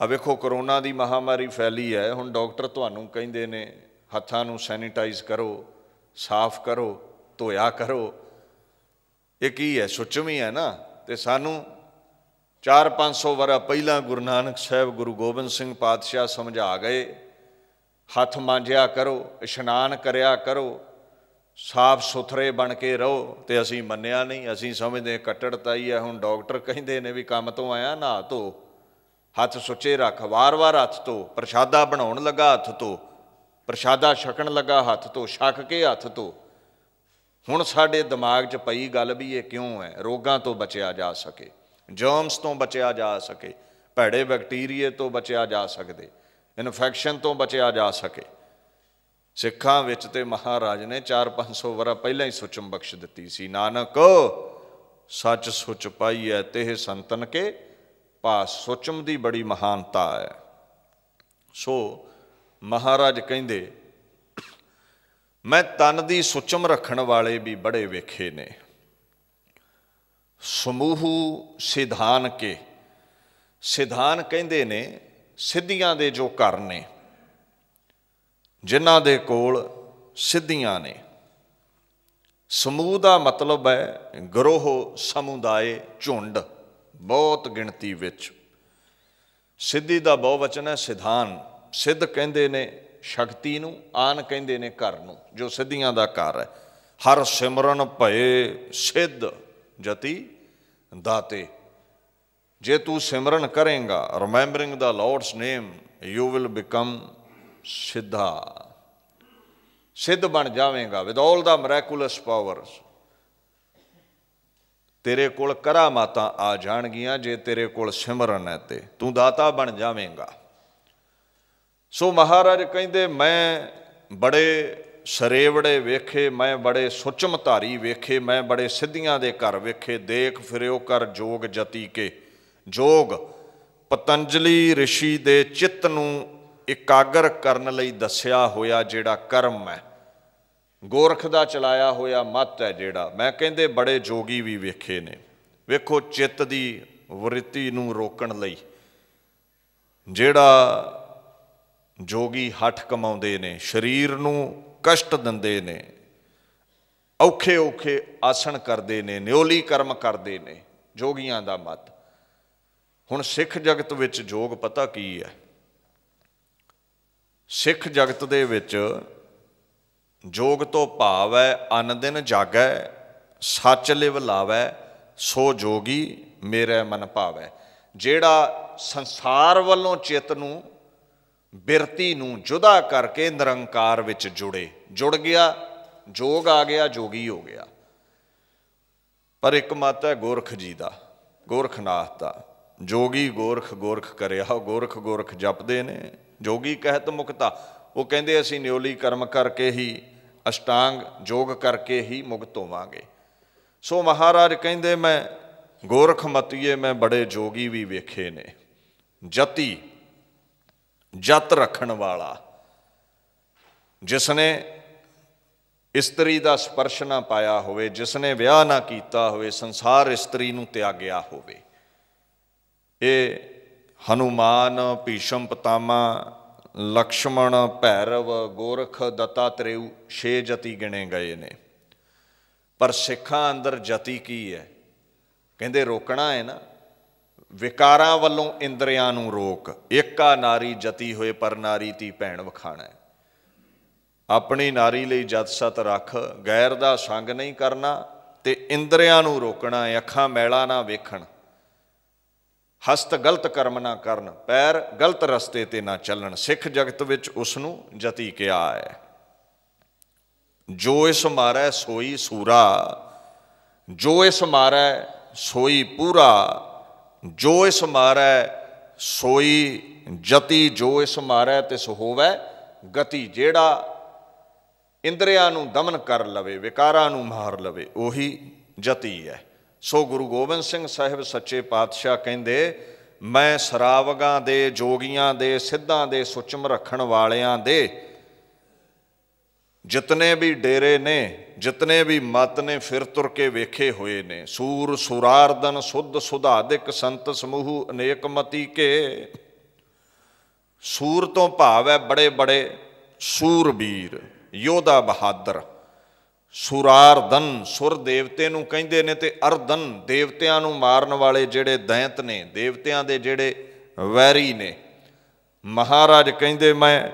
ਆ ਵੇਖੋ ਕਰੋਨਾ ਦੀ ਮਹਾਮਾਰੀ ਫੈਲੀ ਹੈ, ਹੁਣ ਡਾਕਟਰ ਤੁਹਾਨੂੰ ਕਹਿੰਦੇ ਨੇ ਹੱਥਾਂ ਨੂੰ ਸੈਨੀਟਾਈਜ਼ ਕਰੋ, ਸਾਫ਼ ਕਰੋ, ਧੋਇਆ ਕਰੋ। ਇਹ ਕੀ ਹੈ? ਸੁਚਮ ਹੀ ਹੈ ਨਾ। ਤੇ ਸਾਨੂੰ 400-500 ਵਰ੍ਹਾ ਪਹਿਲਾਂ ਗੁਰੂ ਨਾਨਕ ਸਾਹਿਬ, ਗੁਰੂ ਗੋਬਿੰਦ ਸਿੰਘ ਪਾਤਸ਼ਾਹ ਸਮਝਾ ਗਏ, ਹੱਥ ਮਾਂਜਿਆ ਕਰੋ, ਇਸ਼ਨਾਨ ਕਰਿਆ ਕਰੋ, ਸਾਫ਼ ਸੁਥਰੇ ਬਣ ਕੇ ਰਹੋ। ਤੇ ਅਸੀਂ ਮੰਨਿਆ ਨਹੀਂ, ਅਸੀਂ ਸਮਝਦੇ ਕੱਟੜਤਾ ਹੀ ਹੈ। ਹੁਣ ਡਾਕਟਰ ਕਹਿੰਦੇ ਨੇ ਵੀ ਕੰਮ ਤੋਂ ਆਇਆ ਨਹਾ ਧੋ, ਹੱਥ ਸੁੱਚੇ ਰੱਖ, ਵਾਰ-ਵਾਰ ਹੱਥ ਧੋ, ਪ੍ਰਸ਼ਾਦਾ ਬਣਾਉਣ ਲੱਗਾ ਹੱਥ ਧੋ, ਪ੍ਰਸ਼ਾਦਾ ਛਕਣ ਲੱਗਾ ਹੱਥ ਧੋ, ਛਕ ਕੇ ਹੱਥ ਧੋ। ਹੁਣ ਸਾਡੇ ਦਿਮਾਗ 'ਚ ਪਈ ਗੱਲ ਵੀ ਇਹ ਕਿਉਂ ਹੈ? ਰੋਗਾਂ ਤੋਂ ਬਚਿਆ ਜਾ ਸਕੇ, ਜਰਮਸ ਤੋਂ ਬਚਿਆ ਜਾ ਸਕੇ, ਭੈੜੇ ਬੈਕਟੀਰੀਏ ਤੋਂ ਬਚਿਆ ਜਾ ਸਕਦੇ। ਇਨਫੈਕਸ਼ਨ ਤੋਂ ਬਚਿਆ ਜਾ ਸਕੇ। ਸਿੱਖਾਂ ਵਿੱਚ ਤੇ ਮਹਾਰਾਜ ਨੇ 400-500 ਵਰ੍ਹਾ ਪਹਿਲਾਂ ਹੀ ਸੁਚਮ ਬਖਸ਼ ਦਿੱਤੀ ਸੀ। ਨਾਨਕ ਸੱਚ ਸੁਚ ਪਾਈਐ ਤੇਹ ਸੰਤਨ ਕੇ ਪਾਸ। ਸੁਚਮ ਦੀ ਬੜੀ ਮਹਾਨਤਾ ਹੈ। ਸੋ ਮਹਾਰਾਜ ਕਹਿੰਦੇ ਮੈਂ ਤਨ ਦੀ ਸੁਚਮ ਰੱਖਣ ਵਾਲੇ ਵੀ ਬੜੇ ਵੇਖੇ ਨੇ। ਸਮੂਹ ਸਿਧਾਨ ਕੇ, ਸਿਧਾਨ ਕਹਿੰਦੇ ਨੇ ਸਿੱਧੀਆਂ ਦੇ ਜੋ ਘਰ ਨੇ, ਜਿਨ੍ਹਾਂ ਦੇ ਕੋਲ ਸਿੱਧੀਆਂ ਨੇ। ਸਮੂਹ ਦਾ ਮਤਲਬ ਹੈ ਗਰੋਹ, ਸਮੁਦਾਇ, ਝੁੰਡ, ਬਹੁਤ ਗਿਣਤੀ ਵਿੱਚ। ਸਿੱਧੀ ਦਾ ਬਹੁਵਚਨ ਹੈ ਸਿਧਾਨ। ਸਿੱਧ ਕਹਿੰਦੇ ਨੇ ਸ਼ਕਤੀ ਨੂੰ, ਆਨ ਕਹਿੰਦੇ ਨੇ ਘਰ ਨੂੰ, ਜੋ ਸਿੱਧੀਆਂ ਦਾ ਘਰ ਹੈ। ਹਰ ਸਿਮਰਨ ਭਏ ਸਿੱਧ ਜਤੀ ਦਾਤੇ। ਜੇ ਤੂੰ ਸਿਮਰਨ ਕਰੇਂਗਾ, remembering the Lords name, you will become ਸਿੱਧਾ, ਸਿੱਧ ਬਣ ਜਾਵੇਂਗਾ। With all the ਮਿਰੈਕੂਲਸ powers. ਤੇਰੇ ਕੋਲ ਕਰਾਮਾਤਾਂ ਆ ਜਾਣਗੀਆਂ ਜੇ ਤੇਰੇ ਕੋਲ ਸਿਮਰਨ ਹੈ ਤੇ ਤੂੰ ਦਾਤਾ ਬਣ ਜਾਵੇਂਗਾ। ਸੋ ਮਹਾਰਾਜ ਕਹਿੰਦੇ ਮੈਂ ਬੜੇ ਸਰੇਵੜੇ ਵੇਖੇ, ਮੈਂ ਬੜੇ ਸੁਚਮਧਾਰੀ ਵੇਖੇ, ਮੈਂ ਬੜੇ ਸਿੱਧੀਆਂ ਦੇ ਘਰ ਵੇਖੇ। ਦੇਖ ਫਿਰਿਓ ਕਰ ਜੋਗ ਜਤੀ ਕੇ। ਜੋਗ ਪਤੰਜਲੀ ਰਿਸ਼ੀ ਦੇ ਚਿੱਤ ਨੂੰ ਇਕਾਗਰ ਕਰਨ ਲਈ ਦੱਸਿਆ ਹੋਇਆ ਜਿਹੜਾ ਕਰਮ ਹੈ, ਗੋਰਖ ਦਾ ਚਲਾਇਆ ਹੋਇਆ ਮੱਤ ਹੈ ਜਿਹੜਾ। ਮੈਂ ਕਹਿੰਦੇ ਬੜੇ ਜੋਗੀ ਵੀ ਵੇਖੇ ਨੇ। ਵੇਖੋ ਚਿੱਤ ਦੀ ਵਰਿੱਤੀ ਨੂੰ ਰੋਕਣ ਲਈ ਜਿਹੜਾ ਜੋਗੀ ਹੱਠ ਕਮਾਉਂਦੇ ਨੇ, ਸਰੀਰ ਨੂੰ ਕਸ਼ਟ ਦਿੰਦੇ ਨੇ, ਔਖੇ ਔਖੇ ਆਸਣ ਕਰਦੇ ਨੇ, ਨਿਉਲੀ ਕਰਮ ਕਰਦੇ ਨੇ, ਜੋਗੀਆਂ ਦਾ ਮੱਤ। ਹੁਣ ਸਿੱਖ ਜਗਤ ਵਿੱਚ ਜੋਗ ਪਤਾ ਕੀ ਹੈ? ਸਿੱਖ ਜਗਤ ਦੇ ਵਿੱਚ ਜੋਗ ਤੋਂ ਭਾਵ ਹੈ ਅਨ ਦਿਨ ਜਾਗੈ, ਸੱਚ ਲਿਵ ਲਾਵੈ, ਸੋ ਜੋਗੀ ਮੇਰੇ ਮਨ ਭਾਵੈ। ਜਿਹੜਾ ਸੰਸਾਰ ਵੱਲੋਂ ਚਿੱਤ ਨੂੰ, ਬਿਰਤੀ ਨੂੰ ਜੁਦਾ ਕਰਕੇ ਨਿਰੰਕਾਰ ਵਿੱਚ ਜੁੜੇ, ਜੁੜ ਗਿਆ, ਜੋਗ ਆ ਗਿਆ, ਜੋਗੀ ਹੋ ਗਿਆ। ਪਰ ਇੱਕ ਮੱਤ ਹੈ ਗੋਰਖ ਜੀ ਦਾ, ਗੋਰਖਨਾਥ ਦਾ। ਜੋਗੀ ਗੋਰਖ ਗੋਰਖ ਕਰਿਆ, ਗੋਰਖ ਗੋਰਖ ਜਪਦੇ ਨੇ। ਜੋਗੀ ਕਹਿਤ ਮੁਕਤਾ, ਉਹ ਕਹਿੰਦੇ ਅਸੀਂ ਨਿਉਲੀ ਕਰਮ ਕਰਕੇ ਹੀ, ਅਸ਼ਟਾਂਗ ਯੋਗ ਕਰਕੇ ਹੀ ਮੁਕਤ ਹੋਵਾਂਗੇ। ਸੋ ਮਹਾਰਾਜ ਕਹਿੰਦੇ ਮੈਂ ਗੋਰਖ ਮਤੀਏ ਮੈਂ ਬੜੇ ਜੋਗੀ ਵੀ ਵੇਖੇ ਨੇ। ਜਤੀ, ਜਤ ਰੱਖਣ ਵਾਲਾ, ਜਿਸਨੇ ਇਸਤਰੀ ਦਾ ਸਪਰਸ਼ ਨਾ ਪਾਇਆ ਹੋਵੇ, ਜਿਸਨੇ ਵਿਆਹ ਨਾ ਕੀਤਾ ਹੋਵੇ, ਸੰਸਾਰ ਇਸਤਰੀ ਨੂੰ ਤਿਆਗਿਆ ਹੋਵੇ। ਇਹ ਹਨੂਮਾਨ, ਭੀਸ਼ਮ ਪਿਤਾਮਾ, ਲਕਸ਼ਮਣ, ਭੈਰਵ, ਗੋਰਖ, ਦੱਤਾਤਰੇਯ 6 ਜਤੀ ਗਿਣੇ ਗਏ ਨੇ। ਪਰ ਸਿੱਖਾਂ ਅੰਦਰ ਜਤੀ ਕੀ ਹੈ? ਕਹਿੰਦੇ ਰੋਕਣਾ ਹੈ ਨਾ, ਵਿਕਾਰਾਂ ਵੱਲੋਂ ਇੰਦਰੀਆਂ ਨੂੰ ਰੋਕ। ਏਕਾ ਨਾਰੀ ਜਤੀ ਹੋਏ ਪਰ ਨਾਰੀ ਤੀ ਭੈਣ ਵਖਾਣਾ। ਆਪਣੀ ਨਾਰੀ ਲਈ ਜਤ ਸਤ ਰੱਖ, ਗੈਰ ਦਾ ਸੰਗ ਨਹੀਂ ਕਰਨਾ ਤੇ ਇੰਦਰੀਆਂ ਨੂੰ ਰੋਕਣਾ ਹੈ। ਅੱਖਾਂ ਮੈਲਾ ਨਾ ਵੇਖਣ, ਹਸਤ ਗਲਤ ਕਰਮ ਨਾ ਕਰਨ, ਪੈਰ ਗਲਤ ਰਸਤੇ ਤੇ ਨਾ ਚੱਲਣ। ਸਿੱਖ ਜਗਤ ਵਿੱਚ ਉਸ ਨੂੰ ਜਤੀ ਕਿਹਾ ਹੈ। ਜੋ ਇਸ ਮਾਰੈ ਸੋਈ ਸੂਰਾ, ਜੋ ਇਸ ਮਾਰੈ ਸੋਈ ਪੂਰਾ, ਜੋ ਇਸ ਮਾਰੈ ਸੋਈ ਜਤੀ, ਜੋ ਇਸ ਮਾਰੈ ਤਿਸ ਹੋਵੈ ਗਤੀ। ਜਿਹੜਾ ਇੰਦਰੀਆਂ ਨੂੰ ਦਮਨ ਕਰ ਲਵੇ, ਵਿਕਾਰਾਂ ਨੂੰ ਮਾਰ ਲਵੇ, ਉਹੀ ਜਤੀ ਹੈ। ਸੋ ਗੁਰੂ ਗੋਬਿੰਦ ਸਿੰਘ ਸਾਹਿਬ ਸੱਚੇ ਪਾਤਸ਼ਾਹ ਕਹਿੰਦੇ ਮੈਂ ਸਰਾਵਗਾਂ ਦੇ, ਜੋਗੀਆਂ ਦੇ, ਸਿੱਧਾਂ ਦੇ, ਸੁਚਮ ਰੱਖਣ ਵਾਲਿਆਂ ਦੇ ਜਿਤਨੇ ਵੀ ਡੇਰੇ ਨੇ, ਜਿਤਨੇ ਵੀ ਮਤ ਨੇ, ਫਿਰ ਤੁਰ ਕੇ ਵੇਖੇ ਹੋਏ ਨੇ। ਸੂਰ ਸੁਰਾਰਦਨ ਸੁਧ ਸੁਧਾਦਿਕ ਸੰਤ ਸਮੂਹ ਅਨੇਕ ਮਤੀ ਕੇ। ਸੂਰ ਤੋਂ ਭਾਵ ਹੈ ਬੜੇ ਬੜੇ ਸੂਰਬੀਰ, ਯੋਧਾ, ਬਹਾਦਰ। ਸੁਰਾਰਦਨ ਸੁਰ ਦੇਵਤੇ ਨੂੰ ਕਹਿੰਦੇ ਨੇ, ਤੇ ਅਰਦਨ ਦੇਵਤਿਆਂ ਨੂੰ ਮਾਰਨ ਵਾਲੇ ਜਿਹੜੇ ਦੈਂਤ ਨੇ, ਦੇਵਤਿਆਂ ਦੇ ਜਿਹੜੇ ਵੈਰੀ ਨੇ। ਮਹਾਰਾਜ ਕਹਿੰਦੇ ਮੈਂ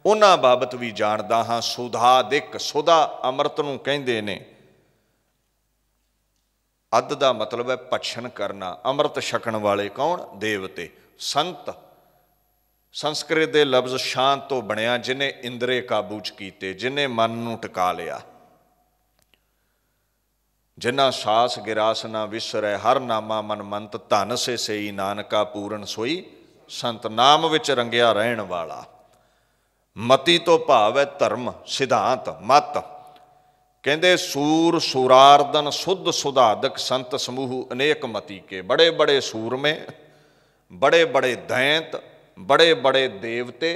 ਉਹਨਾਂ ਬਾਬਤ ਵੀ ਜਾਣਦਾ ਹਾਂ। ਸੁਧਾਦਿਕ, ਸੁਧਾ ਅੰਮ੍ਰਿਤ ਨੂੰ ਕਹਿੰਦੇ ਨੇ। ਅੱਧ ਦਾ ਮਤਲਬ ਹੈ ਭਛਣ ਕਰਨਾ। ਅੰਮ੍ਰਿਤ ਛਕਣ ਵਾਲੇ ਕੌਣ? ਦੇਵਤੇ। ਸੰਤ ਸੰਸਕ੍ਰਿਤ ਦੇ ਲਫ਼ਜ਼ ਸ਼ਾਂਤ ਤੋਂ ਬਣਿਆ, ਜਿਹਨੇ ਇੰਦਰੇ ਕਾਬੂ 'ਚ ਕੀਤੇ, ਜਿਹਨੇ ਮਨ ਨੂੰ ਟਿਕਾ ਲਿਆ। ਜਿਨ੍ਹਾਂ ਸਾਸ ਗਿਰਾਸ ਨਾ ਵਿਸਰੈ, ਹਰ ਨਾਮਾ ਮਨ ਮੰਤ, ਧਨ ਸੇ ਸਈ ਨਾਨਕਾ ਪੂਰਨ ਸੋਈ संत नाम विच रंगिया रहन वाला। मति तो भाव है धर्म सिद्धांत मत। कहते सूर सूरार्दन शुद्ध सुधादक संत समूह अनेक मति के। बड़े बड़े सूरमे, बड़े बड़े दैंत, बड़े बड़े देवते,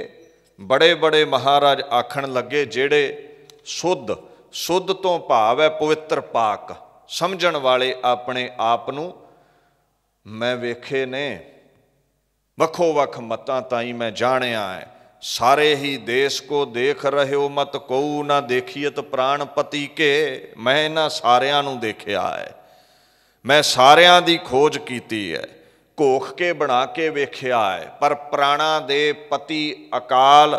बड़े बड़े महाराज आखण लगे जेड़े शुद्ध, शुद्ध तो भाव है पवित्र पाक समझण वाले अपने आप नूं मैं वेखे ने। वखो वख मतां ताई मैं जाणिया है। सारे ही देश को देख रहे हो मत कोऊ ना देखियत प्राणपति के। मैं इन्हां सारियां नूं देखिया है, मैं सारियां दी खोज कीती है, घोख के बना के वेख्या है। पर प्राणा दे पति अकाल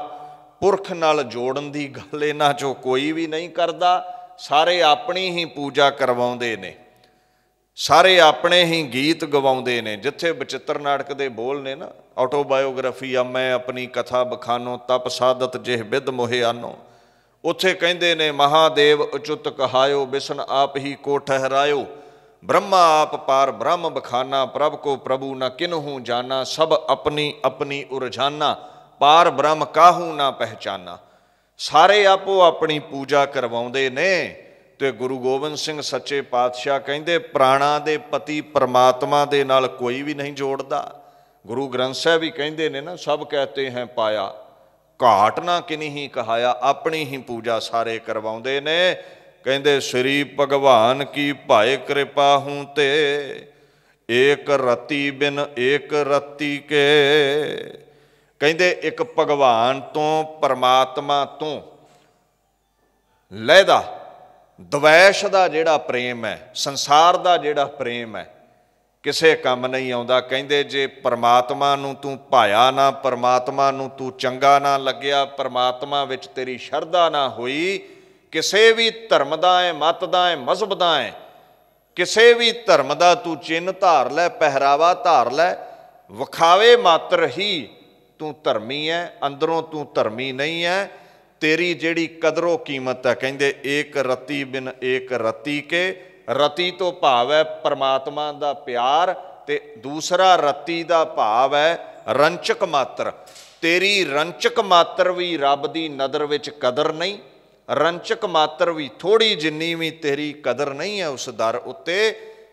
पुरख नाल जोड़न दी गल इन्हां चों कोई भी नहीं करदा। सारे अपनी ही पूजा करवाउंदे ने, सारे अपने ही गीत गवाउंदे ने। जिथे बचित्र नाटक दे बोल ने ना, ऑटोबायोग्राफी आ मैं अपनी कथा बखानो तप साधत जिह बिद मोहे आनो। उत्थे कहंदे ने महादेव अचुत कहायो बिसन आप ही को ठहरायो। ब्रह्मा आप पार ब्रह्म बखाना प्रभ को प्रभु न किन्हू जाना। सब अपनी अपनी उरझाना पार ब्रह्म काहू ना पहचाना। सारे आपो अपनी पूजा करवाउंदे ने। ते गुरु गोबिंद सिंह सच्चे पातशाह कहंदे प्राणा दे पति परमात्मा दे नाल कोई भी नहीं जोड़दा। गुरु ग्रंथ साहिब भी कहंदे ने ना, सब कहते हैं पाया घाट ना किनी ही कहाया। अपनी ही पूजा सारे करवाउंदे ने। कहंदे श्री भगवान की भाए कृपा हूं ते एक रति बिन एक रति के। कहंदे एक भगवान तो परमात्मा तो लैदा द्वैश का जिहड़ा प्रेम है, संसार का जिहड़ा प्रेम है, किसे काम नहीं आउंदा। कहंदे जे परमात्मा नूं तूं भाया ना, परमात्मा नूं तूं चंगा ना लग्या, परमात्मा विच तेरी शरधा ना होई, किसे भी धर्म दा है, मत दा है, मजहब दा है, किसे भी धर्म दा तू चिन्ह धार लै, पहरावा धार लै, विखावे मात्र ही तू धर्मी है, अंदरों तू धर्मी नहीं है। तेरी जिहड़ी कदरों कीमत है, कहंदे एक रति बिन एक रति के। रति तो भाव है परमात्मा दा प्यार, ते दूसरा रति दा भाव है रंचक मात्र। तेरी रंचक मात्र भी रब दी नदर विच कदर नहीं, रंचक मात्र भी थोड़ी जिन्नी भी तेरी कदर नहीं है उस दर उत्ते।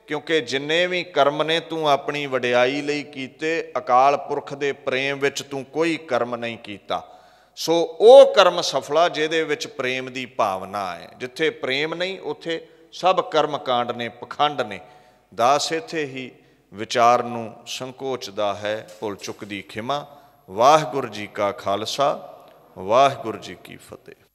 क्योंकि जिन्ने भी कर्म ने तू अपनी वडियाई लई कीते, अकाल पुरख दे प्रेम विच तू कोई कर्म नहीं कीता। सो वो कर्म सफला जिहदे विच प्रेम दी भावना है। जिथे प्रेम नहीं उत्थे सब कर्म कांड ने, पखंड ने। दास इत्थे ही विचार नूं संकोचदा है। भुल चुक दी खिमा। वाहिगुरू जी का खालसा, वाहिगुरू जी की फतेह।